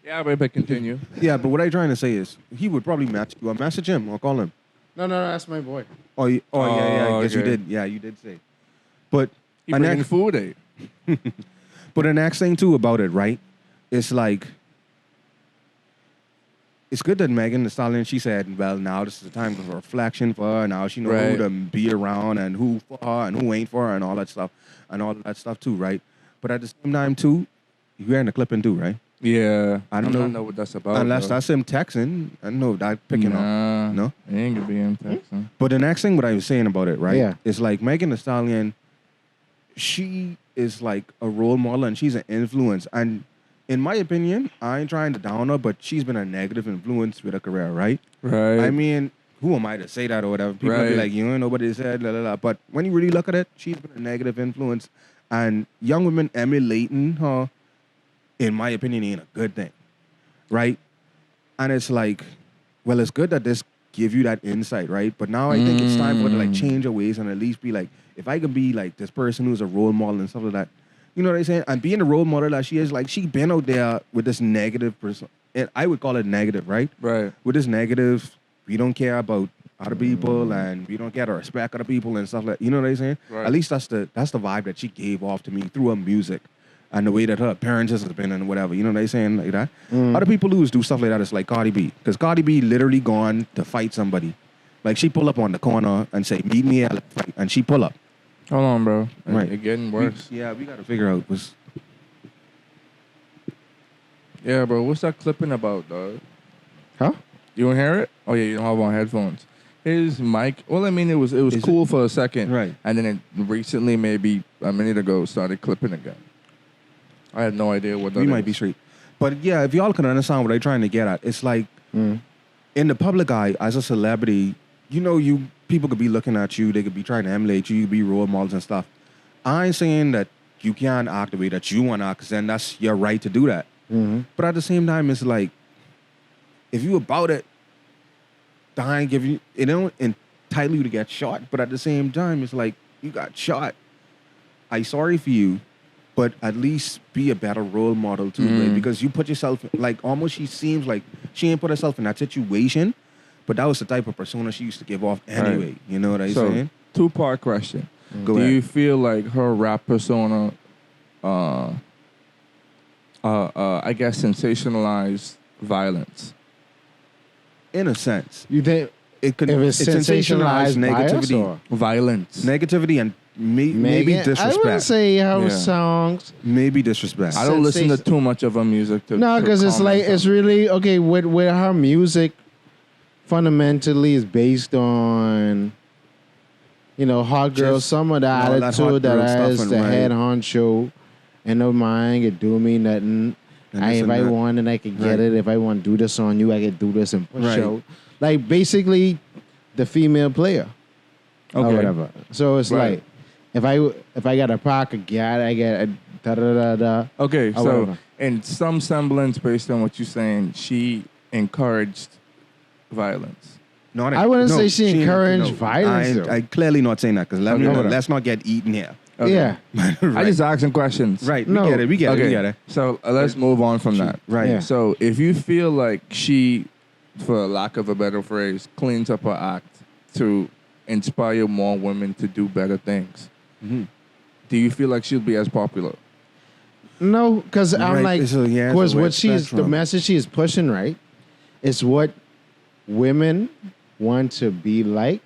Speaker 5: Yeah, but continue.
Speaker 6: Yeah, but what I'm trying to say is, he would probably message him or call him.
Speaker 4: No, that's my boy.
Speaker 6: Oh, yeah, I guess you
Speaker 5: okay.
Speaker 6: did. Yeah, you did say. But
Speaker 5: He
Speaker 6: and
Speaker 5: bringing
Speaker 6: next,
Speaker 5: food, eh?
Speaker 6: but the next thing too about it, right? It's like, it's good that Megan Thee Stallion, she said, well, now this is the time for reflection for her. Now she knows
Speaker 5: Right.
Speaker 6: who to be around and who for her and who ain't for her and all that stuff too, right? But at the same time too, you hearing the clipping too, right?
Speaker 5: Yeah.
Speaker 6: I don't
Speaker 5: know what that's about.
Speaker 6: Unless
Speaker 5: though.
Speaker 6: that's him texting, I know that picking up. No?
Speaker 5: It ain't gonna be him texting.
Speaker 6: But the next thing what I was saying about it, right?
Speaker 4: Yeah.
Speaker 6: Is like Megan Thee Stallion, she is like a role model and she's an influence. And in my opinion, I ain't trying to down her, but she's been a negative influence with her career, right?
Speaker 5: Right.
Speaker 6: I mean, who am I to say that or whatever? People will be
Speaker 5: Right.
Speaker 6: like, you ain't nobody said, la la la. But when you really look at it, she's been a negative influence. And young women emulating her, in my opinion, ain't a good thing. Right? And it's like, well, it's good that this give you that insight, right? But now I think it's time for her to like change her ways and at least be like, if I could be like this person who's a role model and stuff like that, you know what I'm saying? And being a role model that she is, like, she been out there with this negative person. And I would call it negative, right?
Speaker 5: Right.
Speaker 6: With this negative, we don't care about other people and we don't care to respect other people and stuff like that. You know what I'm saying?
Speaker 5: Right.
Speaker 6: At least that's the vibe that she gave off to me through her music and the way that her appearances has been and whatever. You know what I'm saying? Like that. Other people who do stuff like that is like Cardi B. Because Cardi B literally gone to fight somebody. Like, she pull up on the corner and say, meet me at a fight. And she pull up.
Speaker 5: Hold on, bro.
Speaker 6: Right.
Speaker 5: It's getting worse.
Speaker 6: We got to figure out what's...
Speaker 5: Yeah, bro. What's that clipping about, dog?
Speaker 4: Huh?
Speaker 5: You want to hear it? Oh, yeah, you don't have on headphones. His mic, well, I mean, it was cool for a second.
Speaker 6: Right.
Speaker 5: And then it recently, maybe a minute ago, started clipping again. I had no idea what that
Speaker 6: We
Speaker 5: is.
Speaker 6: might be straight. But yeah, if y'all can understand what I'm trying to get at, it's like, in the public eye, as a celebrity, you know, people could be looking at you, they could be trying to emulate you, you could be role models and stuff. I ain't saying that you can't act the way that you want to act, because then that's your right to do that. But at the same time, it's like, if you about it, I ain't give you, it don't entitle you to get shot, but at the same time, it's like, you got shot. I'm sorry for you, but at least be a better role model too, right? Because you put yourself, like, almost she seems like she ain't put herself in that situation, but that was the type of persona she used to give off anyway. Right. You know what I'm saying?
Speaker 5: Two-part question.
Speaker 6: Go
Speaker 5: Do
Speaker 6: ahead.
Speaker 5: you feel like her rap persona, I guess, sensationalized violence?
Speaker 6: In a sense.
Speaker 4: You think
Speaker 6: It could,
Speaker 4: if it's sensationalized
Speaker 6: negativity.
Speaker 4: bias or
Speaker 5: Violence.
Speaker 6: Negativity and maybe
Speaker 4: Megan?
Speaker 6: disrespect.
Speaker 4: I wouldn't say her
Speaker 5: Yeah.
Speaker 4: songs.
Speaker 6: Maybe disrespect.
Speaker 5: I don't listen to
Speaker 4: Sensation-
Speaker 5: too much of her music.
Speaker 4: No, because it's like, it's really, okay, with her music, fundamentally is based on, you know, hot girl,
Speaker 6: Just
Speaker 4: some of the
Speaker 6: all that hot
Speaker 4: attitude that
Speaker 6: girl stuff
Speaker 4: has
Speaker 6: and
Speaker 4: the
Speaker 6: right.
Speaker 4: head honcho, and no mind, it do me nothing.
Speaker 6: And this
Speaker 4: If
Speaker 6: and
Speaker 4: I
Speaker 6: that.
Speaker 4: want it, I can get
Speaker 6: Right.
Speaker 4: it. If I want to do this on you, I can do this and push
Speaker 6: Right.
Speaker 4: out. Like, basically, the female player. Or
Speaker 5: Okay.
Speaker 4: whatever. So it's
Speaker 5: Right.
Speaker 4: like, if I got a pack of gat, I get a da-da-da-da.
Speaker 5: Okay,
Speaker 4: or
Speaker 5: so
Speaker 4: whatever.
Speaker 5: in some semblance, based on what you're saying, she encouraged violence.
Speaker 6: Not
Speaker 4: I wouldn't say she encouraged
Speaker 6: no.
Speaker 4: violence, though.
Speaker 6: I clearly not saying that, because
Speaker 5: Okay.
Speaker 6: let's not get eaten here.
Speaker 5: Okay.
Speaker 4: Yeah.
Speaker 5: I just asking questions.
Speaker 6: Right,
Speaker 4: No.
Speaker 6: we get it, we get it, we get it.
Speaker 5: So let's move on from that.
Speaker 6: Right.
Speaker 4: Yeah.
Speaker 5: So if you feel like she, for lack of a better phrase, cleans up her act to inspire more women to do better things, do you feel like she'll be as popular?
Speaker 4: No, because I'm
Speaker 6: Right,
Speaker 4: like,
Speaker 6: so, yeah, it's
Speaker 4: because
Speaker 6: a
Speaker 4: what
Speaker 6: wide
Speaker 4: the
Speaker 6: spectrum.
Speaker 4: message she is pushing, right, is what women want to be like,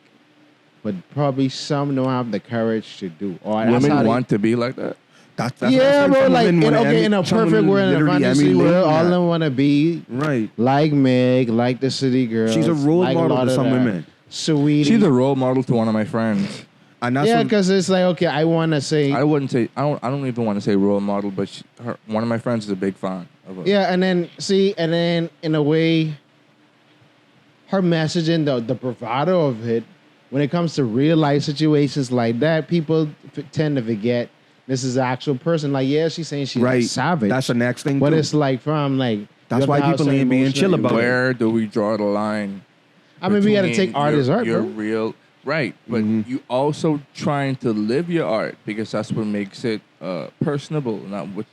Speaker 4: but probably some don't have the courage to do. Or that's how
Speaker 5: Women
Speaker 4: they-
Speaker 5: want to be like that?
Speaker 6: That's what
Speaker 4: Yeah,
Speaker 6: I'm
Speaker 4: bro.
Speaker 6: saying.
Speaker 4: Like,
Speaker 6: Some women wanna
Speaker 4: in a
Speaker 6: some
Speaker 4: perfect
Speaker 6: women
Speaker 4: world, in a
Speaker 6: literally
Speaker 4: fantasy
Speaker 6: emulate
Speaker 4: world, all
Speaker 6: that.
Speaker 4: of them want to be
Speaker 6: Right.
Speaker 4: like Meg, like the City Girls.
Speaker 6: She's a role
Speaker 4: like
Speaker 6: model
Speaker 4: lot
Speaker 6: to
Speaker 4: of
Speaker 6: some
Speaker 4: that.
Speaker 6: women.
Speaker 4: Sweetie.
Speaker 5: She's a role model to one of my friends.
Speaker 6: And that's
Speaker 4: Yeah,
Speaker 6: what-
Speaker 4: because it's like, okay, I want to say,
Speaker 5: I wouldn't say I don't even want to say role model, but one of my friends is a big fan of her.
Speaker 4: yeah, and then in a way, her messaging, the bravado of it, when it comes to real life situations like that, people tend to forget this is an actual person. Like, yeah, she's saying she's
Speaker 6: Right.
Speaker 4: savage.
Speaker 6: That's the next thing.
Speaker 4: But
Speaker 6: too.
Speaker 4: it's like from like.
Speaker 6: That's
Speaker 4: you
Speaker 6: why
Speaker 4: have to
Speaker 6: people
Speaker 4: have
Speaker 6: ain't
Speaker 4: some
Speaker 6: being chill
Speaker 4: emotion.
Speaker 6: about it.
Speaker 5: Where do we draw the line?
Speaker 4: I mean, we got to
Speaker 5: between
Speaker 4: take art as art,
Speaker 5: your
Speaker 4: bro.
Speaker 5: real right, but
Speaker 6: Mm-hmm.
Speaker 5: you also trying to live your art because that's what makes it personable.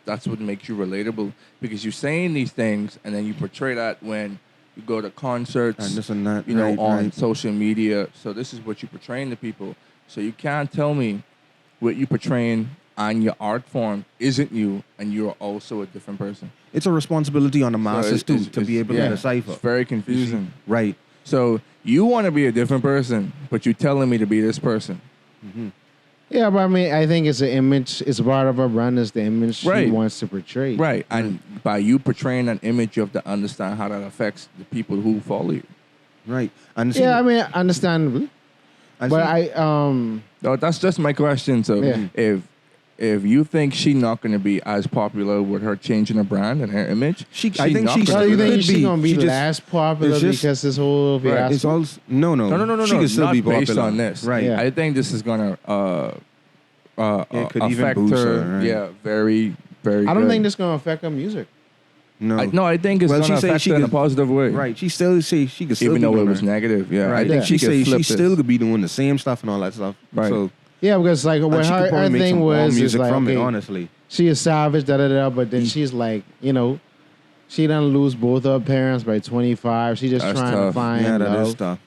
Speaker 5: That's what makes you relatable. Because you're saying these things and then you portray that when you go to concerts
Speaker 6: And this and that,
Speaker 5: you know,
Speaker 6: right,
Speaker 5: on
Speaker 6: right.
Speaker 5: social media. So this is what you're portraying to people. So you can't tell me what you're portraying on your art form isn't you, and you're also a different person.
Speaker 6: It's a responsibility on the
Speaker 5: So
Speaker 6: masses too to be able to decipher.
Speaker 5: It's very confusing.
Speaker 6: Right.
Speaker 5: So you want to be a different person, but you're telling me to be this person.
Speaker 4: Yeah, but I mean, I think it's an image. It's part of her brand. It's the image she
Speaker 5: Right.
Speaker 4: wants to portray.
Speaker 5: Right. And by you portraying an image, you have to understand how that affects the people who follow you.
Speaker 6: Right. And
Speaker 4: Yeah, I mean, understandably. But
Speaker 5: No, that's just my question. So
Speaker 4: Yeah.
Speaker 5: if you think she's not going to be as popular with her changing her brand and her image,
Speaker 6: I think
Speaker 5: not
Speaker 6: she's
Speaker 5: gonna
Speaker 4: So
Speaker 5: do
Speaker 4: you
Speaker 5: that.
Speaker 4: think
Speaker 6: could
Speaker 4: she's
Speaker 6: be.
Speaker 4: gonna be
Speaker 6: She just-
Speaker 4: less popular
Speaker 6: it's just-
Speaker 4: because this whole fiasco?
Speaker 6: it's all no.
Speaker 5: No.
Speaker 6: She can still
Speaker 5: not
Speaker 6: be popular
Speaker 5: based on this.
Speaker 6: Right.
Speaker 4: Yeah.
Speaker 5: I think this is gonna
Speaker 6: It could even
Speaker 5: affect
Speaker 6: boost
Speaker 5: her.
Speaker 6: her, right.
Speaker 5: Yeah, very, very.
Speaker 4: I don't
Speaker 5: good.
Speaker 4: think this is gonna affect her music.
Speaker 6: No.
Speaker 5: I think it's
Speaker 6: Well,
Speaker 5: gonna
Speaker 6: she say
Speaker 5: affect
Speaker 6: she
Speaker 5: her in a
Speaker 6: could-
Speaker 5: positive way.
Speaker 6: Right. She still say she could still
Speaker 5: Even
Speaker 6: be
Speaker 5: though it
Speaker 6: doing
Speaker 5: was
Speaker 6: her-
Speaker 5: negative. Yeah.
Speaker 6: Right.
Speaker 5: I think
Speaker 6: She
Speaker 5: she
Speaker 6: say
Speaker 5: could flip
Speaker 6: she still
Speaker 5: this.
Speaker 6: could be doing the same stuff and all that stuff.
Speaker 5: Right.
Speaker 6: So
Speaker 4: Yeah, because like what
Speaker 6: and she could
Speaker 4: her
Speaker 6: probably make
Speaker 4: thing
Speaker 6: some bomb
Speaker 4: was is
Speaker 6: music
Speaker 4: like,
Speaker 6: from
Speaker 4: okay,
Speaker 6: it. Honestly.
Speaker 4: she is savage, but then she's like, you know, she done lose both her parents by 25. She just
Speaker 5: That's
Speaker 4: trying to
Speaker 5: tough.
Speaker 4: find
Speaker 6: Yeah, that
Speaker 4: love
Speaker 6: is tough.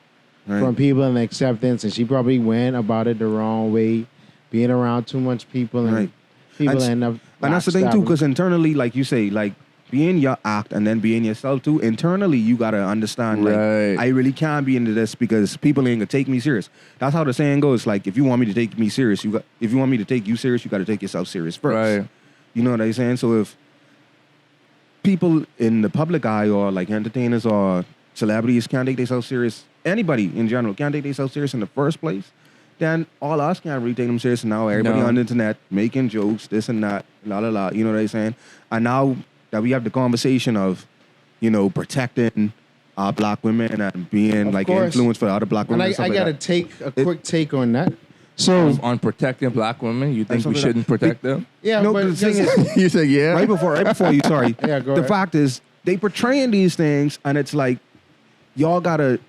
Speaker 6: Right.
Speaker 4: from people and acceptance, and she probably went about it the wrong way, being around too much people, and
Speaker 6: Right.
Speaker 4: people
Speaker 6: And-
Speaker 4: end up.
Speaker 6: And that's the thing too,
Speaker 4: backstabbing.
Speaker 6: because internally, like you say, like being your act and then being yourself too. Internally, you gotta understand, like
Speaker 5: Right.
Speaker 6: I really can't be into this because people ain't gonna take me serious. That's how the saying goes. Like if you want me to take me serious, if you want me to take you serious, you got to take yourself serious first.
Speaker 5: Right.
Speaker 6: You know what I'm saying? So if people in the public eye or like entertainers or celebrities can't take themselves serious, anybody in general can't take themselves serious in the first place, then all us can't really take them serious. And now everybody
Speaker 5: No.
Speaker 6: on the internet making jokes, this and that, la la la. You know what I'm saying? And now that we have the conversation of, you know, protecting our black women and being
Speaker 4: Of
Speaker 6: like
Speaker 4: course.
Speaker 6: influence for other black
Speaker 4: And
Speaker 6: women.
Speaker 4: I,
Speaker 6: and stuff
Speaker 4: I
Speaker 6: like
Speaker 4: got to
Speaker 6: that.
Speaker 4: take a quick take on that. So
Speaker 5: On protecting black women, you think we
Speaker 6: something
Speaker 5: shouldn't protect them?
Speaker 4: yeah,
Speaker 6: No,
Speaker 4: but
Speaker 6: the thing
Speaker 4: just-
Speaker 6: is,
Speaker 5: You say yeah.
Speaker 6: right before you, sorry.
Speaker 4: Yeah, go
Speaker 6: the
Speaker 4: ahead.
Speaker 6: fact is, they portraying these things, and it's like, y'all gotta.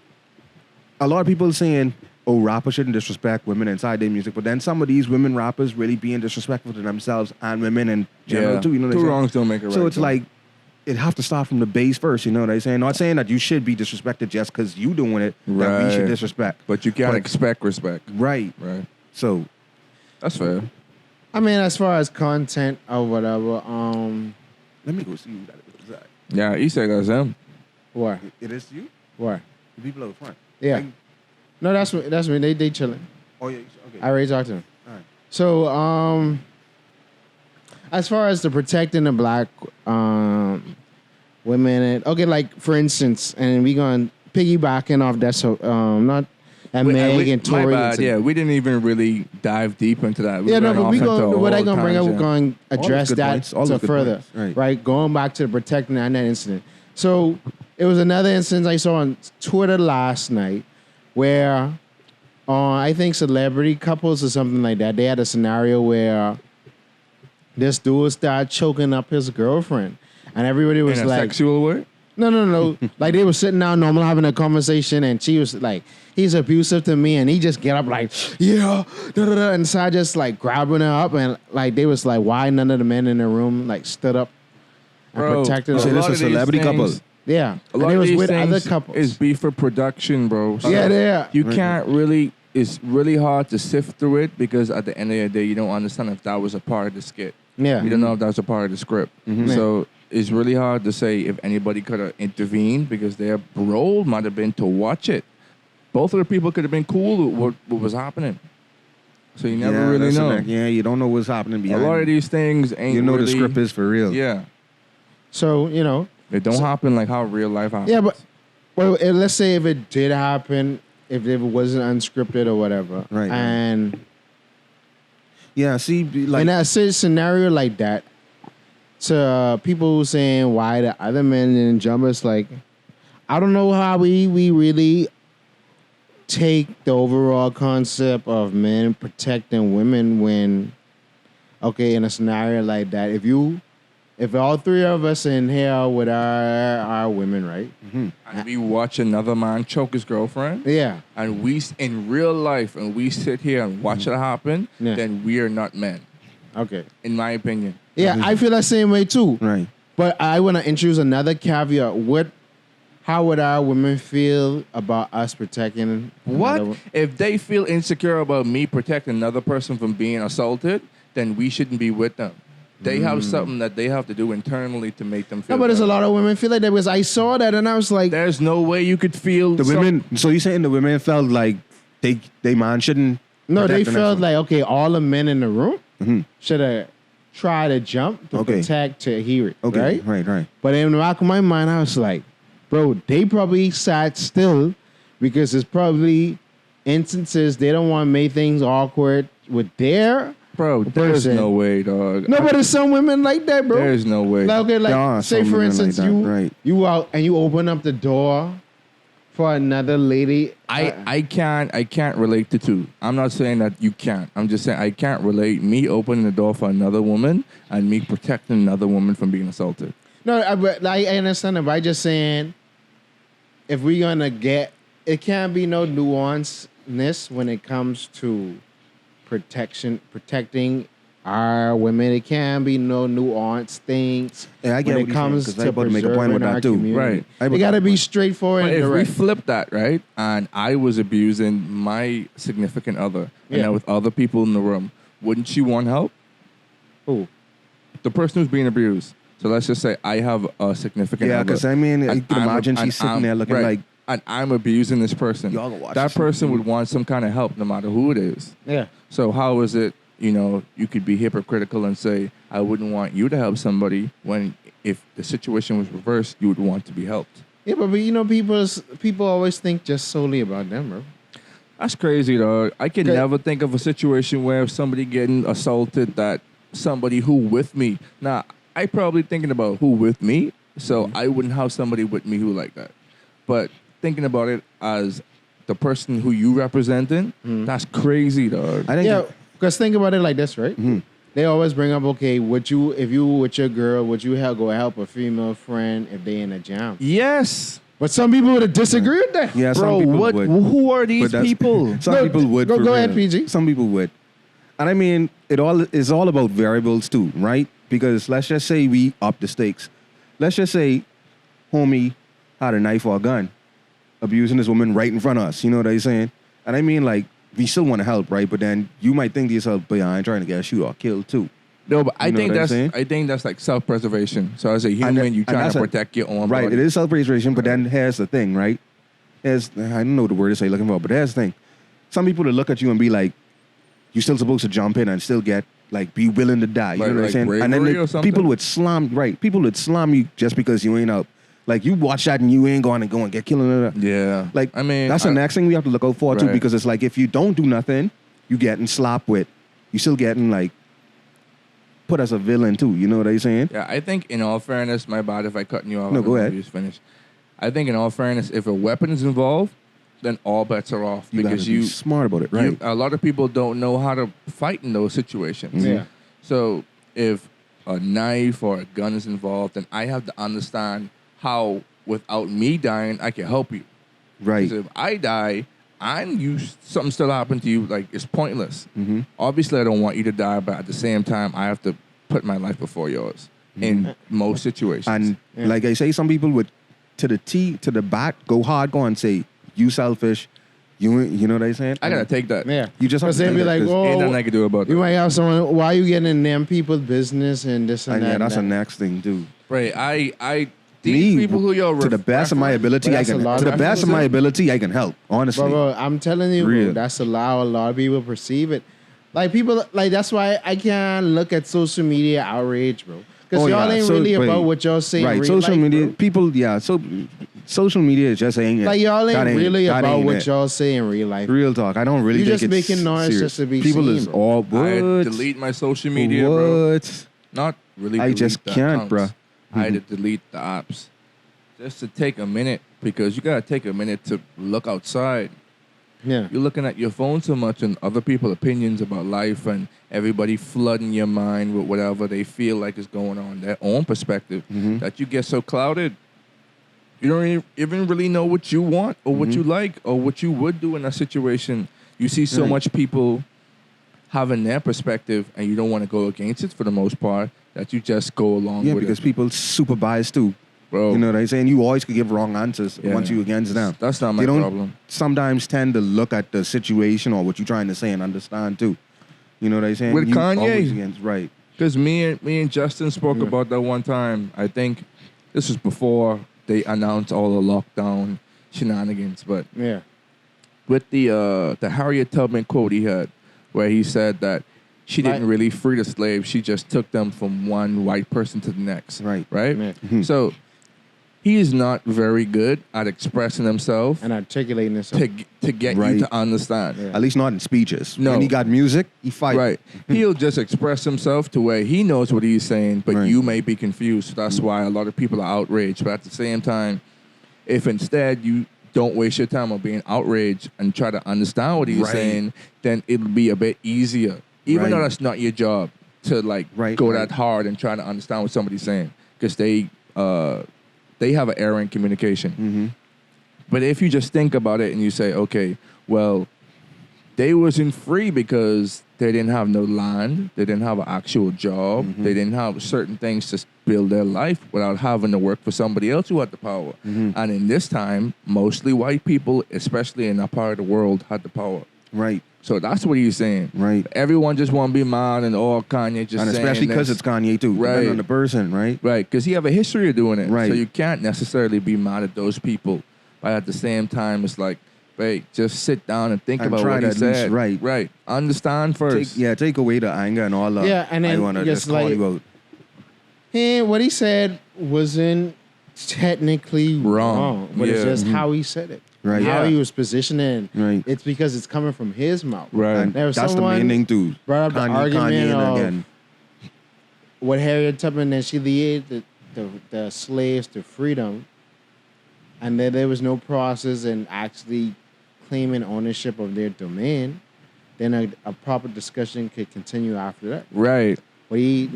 Speaker 6: A lot of people saying, "Oh, rappers shouldn't disrespect women inside their music," but then some of these women rappers really being disrespectful to themselves and women in general
Speaker 5: Yeah.
Speaker 6: too. You know, what
Speaker 5: Two
Speaker 6: I'm saying?
Speaker 5: wrongs don't make a right.
Speaker 6: So it's
Speaker 5: though.
Speaker 6: like, it have to start from the base first. You know what I'm saying? Not saying that you should be disrespected just because you doing it. That we should
Speaker 5: Right.
Speaker 6: disrespect.
Speaker 5: but you can't
Speaker 6: but-
Speaker 5: expect respect.
Speaker 6: Right.
Speaker 5: Right.
Speaker 6: So
Speaker 5: That's fair.
Speaker 4: I mean, as far as content or whatever,
Speaker 6: let me go see who that is.
Speaker 5: Yeah, he said that's him.
Speaker 4: what,
Speaker 6: It is you.
Speaker 4: what?
Speaker 6: The people up front.
Speaker 4: Yeah.
Speaker 6: Like,
Speaker 4: No, that's me. They chilling.
Speaker 6: oh yeah. Okay.
Speaker 4: I already talked to them.
Speaker 6: All right.
Speaker 4: So, as far as the protecting the black women, and okay, like for instance, and we gonna piggybacking off that. So, not and Meg and
Speaker 5: my
Speaker 4: Tory.
Speaker 5: bad. Yeah, we didn't even really dive deep into that.
Speaker 4: Yeah, no,
Speaker 5: ran
Speaker 4: but
Speaker 5: off
Speaker 4: we
Speaker 5: into
Speaker 4: going
Speaker 5: a
Speaker 4: what I
Speaker 5: whole
Speaker 4: gonna bring up. We're
Speaker 5: tangent.
Speaker 4: going to address
Speaker 6: good
Speaker 4: that
Speaker 6: points. All
Speaker 4: to
Speaker 6: the good
Speaker 4: further,
Speaker 6: points. Right.
Speaker 4: Going back to the protecting and that incident. So it was another instance I saw on Twitter last night where, I think celebrity couples or something like that. They had a scenario where this dude started choking up his girlfriend, and everybody was
Speaker 5: In a
Speaker 4: like,
Speaker 5: sexual way.
Speaker 4: No. Like they were sitting down normal having a conversation, and she was like, he's abusive to me, and he just get up like, yeah, and so I just like grabbing her up, and like they was like, why none of the men in the room like stood up and
Speaker 5: Bro,
Speaker 4: protected
Speaker 6: You say
Speaker 4: her?
Speaker 6: this
Speaker 5: lot
Speaker 6: a
Speaker 5: of these
Speaker 6: celebrity couple?
Speaker 5: things-
Speaker 4: Yeah,
Speaker 5: A lot
Speaker 4: and it
Speaker 5: of
Speaker 4: was
Speaker 5: these
Speaker 4: with other
Speaker 5: things
Speaker 4: couples.
Speaker 5: is beef for production, bro. So
Speaker 4: Yeah, they are.
Speaker 5: You can't really. It's really hard to sift through it because at the end of the day, you don't understand if that was a part of the skit.
Speaker 4: Yeah.
Speaker 5: You don't know if that was a part of the script. So it's really hard to say if anybody could have intervened because their role might have been to watch it. Both of the people could have been cool with what was happening. So you never really
Speaker 6: that's
Speaker 5: know.
Speaker 6: Yeah, you don't know what's happening
Speaker 5: A
Speaker 6: behind.
Speaker 5: lot of these things ain't
Speaker 6: you know
Speaker 5: really,
Speaker 6: the script is for real.
Speaker 5: Yeah.
Speaker 4: So
Speaker 5: It don't happen like how real life happens.
Speaker 4: yeah, but well, let's say if it did happen, if it wasn't unscripted or whatever,
Speaker 6: Right.
Speaker 4: and
Speaker 6: Yeah, see, like
Speaker 4: in a scenario like that, to people saying why the other men didn't jump, it's like, I don't know how we really take the overall concept of men protecting women when, okay, in a scenario like that, if all three of us in here with our women, right?
Speaker 5: And we watch another man choke his girlfriend.
Speaker 4: Yeah.
Speaker 5: And we in real life, and we sit here and watch it happen.
Speaker 4: Yeah.
Speaker 5: Then we are not men,
Speaker 4: Okay.
Speaker 5: in my opinion.
Speaker 4: Yeah, I feel the same way too.
Speaker 6: Right.
Speaker 4: But I want to introduce another caveat. How would our women feel about us protecting
Speaker 5: What
Speaker 4: another-
Speaker 5: if they feel insecure about me protecting another person from being assaulted? Then we shouldn't be with them. They have something that they have to do internally to make them feel.
Speaker 4: No, but there's a
Speaker 5: better.
Speaker 4: lot of women feel like that because I saw that and I was like,
Speaker 5: There's no way you could feel
Speaker 6: The women. So you saying the women felt like they man shouldn't?
Speaker 4: no, they
Speaker 6: protect the next
Speaker 4: felt
Speaker 6: one?
Speaker 4: like, okay, all the men in the room should have tried to jump to
Speaker 6: Okay.
Speaker 4: protect to hear it,
Speaker 6: Okay.
Speaker 4: right?
Speaker 6: Right.
Speaker 4: But in the back of my mind, I was like, bro, they probably sat still because there's probably instances they don't want to make things awkward with their
Speaker 5: Bro, there's
Speaker 4: person.
Speaker 5: no way, dog.
Speaker 4: No, but there's some women like that, bro.
Speaker 5: There's no way.
Speaker 4: Like, okay, like
Speaker 6: There are
Speaker 4: say
Speaker 6: some
Speaker 4: for
Speaker 6: women like
Speaker 4: instance,
Speaker 6: that, right.
Speaker 4: you out and you open up the door for another lady.
Speaker 5: I can't relate to two. I'm not saying that you can't. I'm just saying I can't relate me opening the door for another woman and me protecting another woman from being assaulted.
Speaker 4: No, I understand it, but I just saying if we're gonna get, it can't be no nuanceness when it comes to protecting our women. It can't be no nuanced things
Speaker 6: Yeah, I get
Speaker 4: when
Speaker 6: what
Speaker 4: it
Speaker 6: he's
Speaker 4: comes
Speaker 6: saying, 'cause
Speaker 4: to
Speaker 6: I about to make a point
Speaker 4: preserving
Speaker 6: with that
Speaker 4: our
Speaker 6: too.
Speaker 4: community.
Speaker 5: Right.
Speaker 4: It gotta be straightforward
Speaker 5: But
Speaker 4: and
Speaker 5: if we
Speaker 4: direct.
Speaker 5: flip that, right, and I was abusing my significant other, and
Speaker 4: Yeah.
Speaker 5: I with other people in the room, wouldn't she want help?
Speaker 4: Who?
Speaker 5: The person who's being abused. So let's just say I have a significant
Speaker 6: Yeah,
Speaker 5: other.
Speaker 6: because I mean, you
Speaker 5: and
Speaker 6: can
Speaker 5: I'm-
Speaker 6: imagine
Speaker 5: and
Speaker 6: she's sitting
Speaker 5: I'm-
Speaker 6: there looking
Speaker 5: right,
Speaker 6: like,
Speaker 5: and I'm abusing this person.
Speaker 6: Y'all gonna watch
Speaker 5: That
Speaker 6: this.
Speaker 5: person would want some kind of help no matter who it is.
Speaker 4: Yeah.
Speaker 5: So how is it, you could be hypocritical and say, I wouldn't want you to help somebody when if the situation was reversed, you would want to be helped.
Speaker 4: Yeah, but people always think just solely about them, bro.
Speaker 5: That's crazy, though. I can
Speaker 4: Okay.
Speaker 5: never think of a situation where somebody getting assaulted that somebody who with me. Now, I probably thinking about who with me, so I wouldn't have somebody with me who like that. But thinking about it as the person who you representing, that's crazy, dog.
Speaker 6: I think.
Speaker 4: Yeah, because think about it like this, right?
Speaker 6: Mm-hmm.
Speaker 4: They always bring up, okay, if you with your girl, would you go help a female friend if they in a jam?
Speaker 5: Yes.
Speaker 4: But some people would disagree with that.
Speaker 6: Yeah,
Speaker 5: Bro,
Speaker 6: some people
Speaker 5: what?
Speaker 6: would.
Speaker 5: Who are these
Speaker 6: But that's-
Speaker 5: people?
Speaker 6: Some
Speaker 4: No,
Speaker 6: people would.
Speaker 4: go
Speaker 6: for
Speaker 4: ahead,
Speaker 6: real.
Speaker 4: PG.
Speaker 6: Some people would. And I mean, it's all about variables too, right? Because let's just say we up the stakes. Let's just say homie had a knife or a gun, abusing this woman right in front of us. You know what I'm saying? And I mean, like, we still want to help, right? But then you might think to yourself, but I ain't trying to get shoot or killed too.
Speaker 5: No, but I
Speaker 6: You know
Speaker 5: think
Speaker 6: what I'm
Speaker 5: that's
Speaker 6: saying?
Speaker 5: I think that's like self-preservation. So as a
Speaker 6: And
Speaker 5: human, you trying
Speaker 6: that's
Speaker 5: to
Speaker 6: a-
Speaker 5: protect your own
Speaker 6: Right,
Speaker 5: body.
Speaker 6: it is self-preservation, but then here's the thing, right? I don't know the word to say looking for, but here's the thing. Some people will look at you and be like, you're still supposed to jump in and still be willing to die. You
Speaker 5: Like-
Speaker 6: know what I'm
Speaker 5: like
Speaker 6: saying? And then
Speaker 5: bravery or something?
Speaker 6: people would slam you just because you ain't out. Like, you watch that and you ain't going to go and get killed.
Speaker 5: Yeah.
Speaker 6: Like,
Speaker 5: I mean,
Speaker 6: that's the next thing we have to look out for too,
Speaker 5: Right.
Speaker 6: because it's like, if you don't do nothing, you getting slapped with. You still getting, like, put as a villain too. You know what I'm saying?
Speaker 5: Yeah, I think in all fairness, my bad if I cutting you off.
Speaker 6: No,
Speaker 5: I don't
Speaker 6: go
Speaker 5: know if
Speaker 6: ahead.
Speaker 5: you just finished. I think in all fairness, if a weapon is involved, then all bets are off
Speaker 6: You
Speaker 5: because
Speaker 6: gotta be smart about it, right?
Speaker 5: a lot of people don't know how to fight in those situations.
Speaker 4: Yeah.
Speaker 5: So if a knife or a gun is involved, then I have to understand how, without me dying, I can help you.
Speaker 6: Right.
Speaker 5: 'Cause if I die and something still happened to you, like, it's pointless.
Speaker 6: Mm-hmm.
Speaker 5: Obviously, I don't want you to die, but at the same time, I have to put my life before yours in most situations.
Speaker 6: And like I say, some people would to the back, go hardcore and say, you selfish, you know what I'm saying?
Speaker 5: I gotta take that.
Speaker 4: Yeah.
Speaker 6: You just have
Speaker 4: Because
Speaker 6: to
Speaker 4: they'd
Speaker 6: take
Speaker 4: be
Speaker 6: that,
Speaker 4: like,
Speaker 6: 'cause
Speaker 5: Ain't nothing I
Speaker 4: oh,
Speaker 5: can do about
Speaker 4: you
Speaker 5: it.
Speaker 4: might have someone, why are you getting in them people's business and this and
Speaker 6: And
Speaker 4: that?
Speaker 6: yeah, that's the
Speaker 4: and that?
Speaker 6: next thing too.
Speaker 5: Right. These people who you're
Speaker 6: to the best of my ability,
Speaker 4: But
Speaker 6: I
Speaker 4: that's
Speaker 6: can.
Speaker 4: a lot
Speaker 6: To
Speaker 4: of
Speaker 6: the best of my ability, I can help. Honestly,
Speaker 4: Bro, I'm telling you,
Speaker 6: Real.
Speaker 4: bro, that's how a lot of people perceive it. Like people, like that's why I can't look at social media outrage, bro. Because
Speaker 6: Oh,
Speaker 4: y'all
Speaker 6: yeah.
Speaker 4: ain't
Speaker 6: So,
Speaker 4: really
Speaker 6: wait.
Speaker 4: about what y'all say. in
Speaker 6: right?
Speaker 4: real
Speaker 6: Social
Speaker 4: life,
Speaker 6: media,
Speaker 4: bro.
Speaker 6: people, yeah. So social media is just ain't it.
Speaker 4: Like y'all
Speaker 6: That
Speaker 4: ain't really
Speaker 6: that
Speaker 4: about
Speaker 6: ain't
Speaker 4: what
Speaker 6: it.
Speaker 4: y'all say in real life.
Speaker 6: Real talk. I don't really.
Speaker 4: You
Speaker 6: think
Speaker 4: just
Speaker 6: it's
Speaker 4: making noise
Speaker 6: serious.
Speaker 4: just to be
Speaker 6: People
Speaker 4: seen,
Speaker 6: is
Speaker 4: bro.
Speaker 6: all what?
Speaker 5: I delete my social media, bro.
Speaker 6: What?
Speaker 5: Not really.
Speaker 6: I
Speaker 5: delete
Speaker 6: just
Speaker 5: the
Speaker 6: can't,
Speaker 5: accounts.
Speaker 6: bro.
Speaker 5: I had to delete the apps just to take a minute because you gotta take a minute to look outside.
Speaker 4: Yeah.
Speaker 5: You're looking at your phone so much and other people's opinions about life and everybody flooding your mind with whatever they feel like is going on, their own perspective, that you get so clouded. You don't even really know what you want or what you like or what you would do in a situation. You see so much people having their perspective and you don't want to go against it for the most part, that you just go along with it.
Speaker 6: Yeah, because people super biased too.
Speaker 5: Bro.
Speaker 6: You know what I'm saying? You always could give wrong answers once you against them.
Speaker 5: That's not my
Speaker 6: they don't
Speaker 5: problem.
Speaker 6: Sometimes tend to look at the situation or what you're trying to say and understand too. You know what I'm saying?
Speaker 5: With
Speaker 6: You
Speaker 5: Kanye.
Speaker 6: always against, right.
Speaker 5: Because me and Justin spoke about that one time. I think this was before they announced all the lockdown shenanigans. But
Speaker 4: Yeah.
Speaker 5: with the Harriet Tubman quote he had, where he said that she didn't really free the slaves, she just took them from one white person to the next.
Speaker 6: Right.
Speaker 5: Right?
Speaker 4: Yeah.
Speaker 5: So he is not very good at expressing himself
Speaker 4: And articulating himself.
Speaker 5: to get you
Speaker 6: Right.
Speaker 5: to understand.
Speaker 4: Yeah.
Speaker 6: At least not in speeches.
Speaker 5: No.
Speaker 6: When he got music, he fight.
Speaker 5: Right. He'll just express himself to where he knows what he's saying, but
Speaker 6: Right.
Speaker 5: you may be confused. So that's why a lot of people are outraged. But at the same time, if instead you don't waste your time on being outraged and try to understand what he's
Speaker 6: Right.
Speaker 5: saying, then it'll be a bit easier. Even though
Speaker 6: Right.
Speaker 5: that's not your job to like go that hard and try to understand what somebody's saying. Because they have an error in communication. But if you just think about it and you say, okay, well, they wasn't free because they didn't have no land, they didn't have an actual job, they didn't have certain things to build their life without having to work for somebody else who had the power. And in this time, mostly white people, especially in that part of the world, had the power.
Speaker 6: Right.
Speaker 5: So that's what he's saying.
Speaker 6: Right.
Speaker 5: Everyone just want to be mad and Kanye just
Speaker 6: And
Speaker 5: saying
Speaker 6: especially because
Speaker 5: this.
Speaker 6: it's Kanye too.
Speaker 5: Right.
Speaker 6: Depending on the person, right?
Speaker 5: Right, because he have a history of doing it.
Speaker 6: Right.
Speaker 5: So you can't necessarily be mad at those people. But at the same time, it's like, wait, just sit down and think
Speaker 6: And
Speaker 5: about
Speaker 6: try
Speaker 5: what
Speaker 6: to
Speaker 5: he
Speaker 6: at least-
Speaker 5: said.
Speaker 6: right.
Speaker 5: Right. Understand first.
Speaker 6: Take away the anger and all that.
Speaker 4: Yeah, and then
Speaker 6: I want to
Speaker 4: just
Speaker 6: just call
Speaker 4: like-
Speaker 6: you out.
Speaker 4: What he said wasn't technically wrong, but it's
Speaker 5: Yeah.
Speaker 4: just how he said it.
Speaker 6: Right.
Speaker 4: How
Speaker 5: Yeah.
Speaker 4: he was positioning.
Speaker 6: Right.
Speaker 4: It's because it's coming from his mouth.
Speaker 5: Right.
Speaker 6: And
Speaker 4: There was
Speaker 6: that's the
Speaker 4: someone
Speaker 6: main thing too.
Speaker 4: brought up the argument of
Speaker 6: again.
Speaker 4: what Harriet Tubman and she led the slaves to freedom, and that there was no process in actually claiming ownership of their domain, then a proper discussion could continue after that.
Speaker 5: Right.
Speaker 4: But he,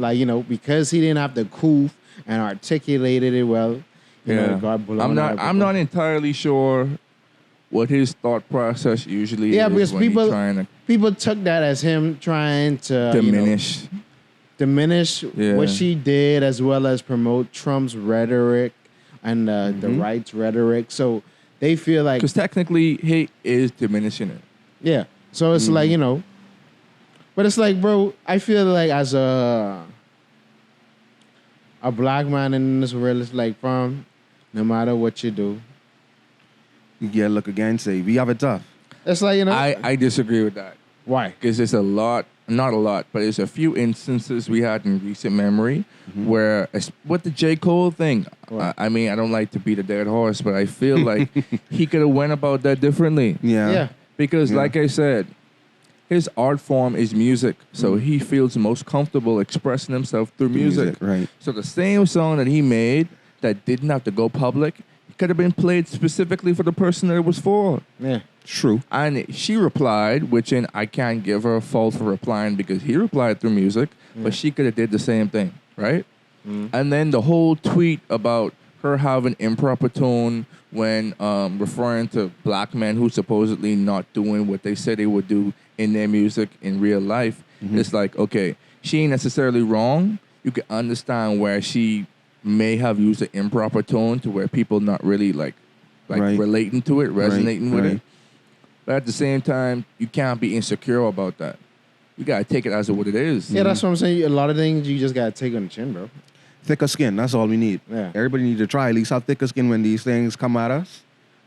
Speaker 4: because he didn't have the Kool and articulated it well, God bless
Speaker 5: I'm not entirely sure what his thought process usually
Speaker 4: Yeah,
Speaker 5: is
Speaker 4: because
Speaker 5: when he's
Speaker 4: people
Speaker 5: trying to
Speaker 4: people took that as him trying to diminish
Speaker 5: Yeah.
Speaker 4: what she did, as well as promote Trump's rhetoric and the rights rhetoric. So they feel like,
Speaker 5: because technically he is diminishing it.
Speaker 4: yeah. So it's like, but it's like, bro, I feel like as a black man in this world, it's like, fam, no matter what you do,
Speaker 6: You gotta look again and say, we have it tough.
Speaker 4: it's like,
Speaker 5: I disagree with that.
Speaker 4: why?
Speaker 5: Because there's a lot, not a lot, but there's a few instances we had in recent memory where, with the J. Cole thing,
Speaker 4: What?
Speaker 5: I mean, I don't like to beat a dead horse, but I feel like he could have went about that differently.
Speaker 6: Yeah.
Speaker 4: Yeah.
Speaker 5: Because,
Speaker 6: Yeah.
Speaker 5: like I said, his art form is music, so he feels most comfortable expressing himself through music.
Speaker 6: Right.
Speaker 5: So the same song that he made that didn't have to go public could have been played specifically for the person that it was for.
Speaker 4: Yeah.
Speaker 6: True.
Speaker 5: And she replied, which I can't give her a fault for replying because he replied through music, but she could have did the same thing, right? And then the whole tweet about her having improper tone when referring to black men who supposedly not doing what they said they would do in their music in real life. It's like, okay, she ain't necessarily wrong. You can understand where she may have used an improper tone to where people not really like
Speaker 6: Right.
Speaker 5: relating to it, resonating with
Speaker 6: right.
Speaker 5: it. But at the same time, you can't be insecure about that. You gotta take it as what it is.
Speaker 4: Yeah, that's what I'm saying. A lot of things you just gotta take on the chin, bro.
Speaker 6: Thicker skin. That's all we need.
Speaker 4: Yeah.
Speaker 6: Everybody need to try at least have thicker skin when these things come at us,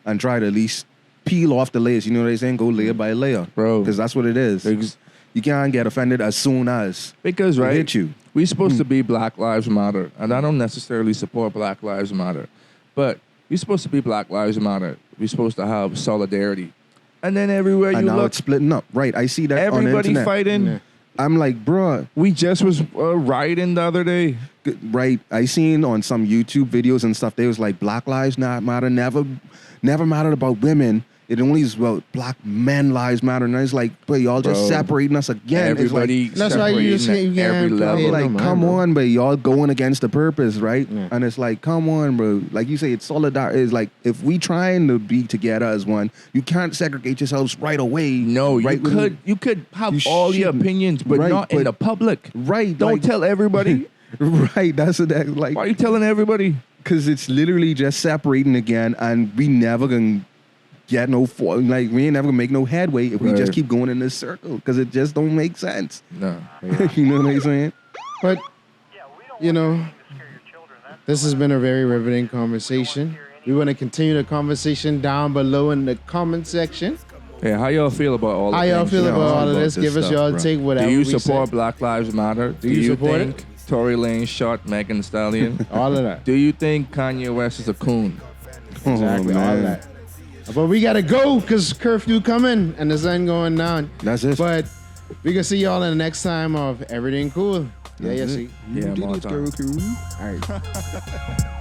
Speaker 6: and try to at least peel off the layers. You know what I'm saying? Go layer by layer,
Speaker 5: Bro.
Speaker 6: Because that's what it is.
Speaker 5: Ex-
Speaker 6: You can't get offended as soon as
Speaker 5: Because,
Speaker 6: it
Speaker 5: right,
Speaker 6: hit you.
Speaker 5: we're supposed to be Black Lives Matter, and I don't necessarily support Black Lives Matter, but we're supposed to be Black Lives Matter. We're supposed to have solidarity. And then everywhere
Speaker 6: And
Speaker 5: you
Speaker 6: now
Speaker 5: look,
Speaker 6: it's splitting up. Right. I see that on the
Speaker 5: everybody
Speaker 6: internet.
Speaker 5: fighting.
Speaker 4: Yeah.
Speaker 6: I'm like, bruh,
Speaker 5: We just was rioting the other day.
Speaker 6: right. I seen on some YouTube videos and stuff, they was like, Black Lives Not Matter never mattered about women. it only is about black men lives matter, and it's like, but y'all just
Speaker 5: Bro,
Speaker 6: separating us again.
Speaker 5: Everybody
Speaker 4: That's why you just
Speaker 5: separating
Speaker 4: can't-
Speaker 5: at every
Speaker 4: you can't
Speaker 5: level.
Speaker 4: play
Speaker 6: like,
Speaker 4: no man,
Speaker 6: come
Speaker 4: bro.
Speaker 6: on, but y'all going against the purpose, right?
Speaker 4: Yeah.
Speaker 6: And it's like, come on, bro. Like you say, it's solidarity. It's like, if we trying to be together as one, you can't segregate yourselves right away.
Speaker 5: No,
Speaker 6: right?
Speaker 5: you could have
Speaker 6: You
Speaker 5: all your
Speaker 6: shouldn't.
Speaker 5: opinions, but
Speaker 6: Right,
Speaker 5: not in
Speaker 6: but-
Speaker 5: the public.
Speaker 6: Right.
Speaker 5: Don't
Speaker 6: like,
Speaker 5: tell everybody.
Speaker 6: Right. That's that. Like,
Speaker 5: Why are you telling everybody?
Speaker 6: because it's literally just separating again, and we never gonna get no like we ain't never gonna make no headway if we
Speaker 5: Right.
Speaker 6: just keep going in this circle, because it just don't make sense.
Speaker 5: No.
Speaker 6: You know what I'm saying?
Speaker 4: But
Speaker 2: Yeah, we don't
Speaker 4: you
Speaker 2: want
Speaker 4: know,
Speaker 2: anything to scare your children. That's
Speaker 4: this has been a very riveting conversation. We want to continue the conversation down below in the comment section.
Speaker 5: Hey, how y'all feel about all?
Speaker 4: How
Speaker 5: the
Speaker 4: y'all
Speaker 5: things?
Speaker 4: feel
Speaker 6: Yeah,
Speaker 4: about
Speaker 6: all
Speaker 4: all of
Speaker 6: about
Speaker 4: this?
Speaker 6: this
Speaker 4: Give us
Speaker 6: stuff,
Speaker 4: y'all
Speaker 6: bro.
Speaker 4: take whatever.
Speaker 5: Do you
Speaker 4: we
Speaker 5: support
Speaker 4: say.
Speaker 5: Black Lives Matter? Do
Speaker 4: you
Speaker 5: you
Speaker 4: support
Speaker 5: think Tory Lanez shot Megan Thee Stallion?
Speaker 4: All of that.
Speaker 5: Do you think Kanye West is a coon?
Speaker 4: Exactly.
Speaker 6: Oh,
Speaker 4: All of
Speaker 6: man.
Speaker 4: that. But we gotta go because curfew coming and the sun going down.
Speaker 6: That's it.
Speaker 4: But we can see y'all in the next time of Everything Cool. Yeah,
Speaker 6: That's
Speaker 4: see.
Speaker 6: it.
Speaker 5: Yeah,
Speaker 6: You did
Speaker 5: more
Speaker 6: it,
Speaker 5: time.
Speaker 6: Goku.
Speaker 4: All right.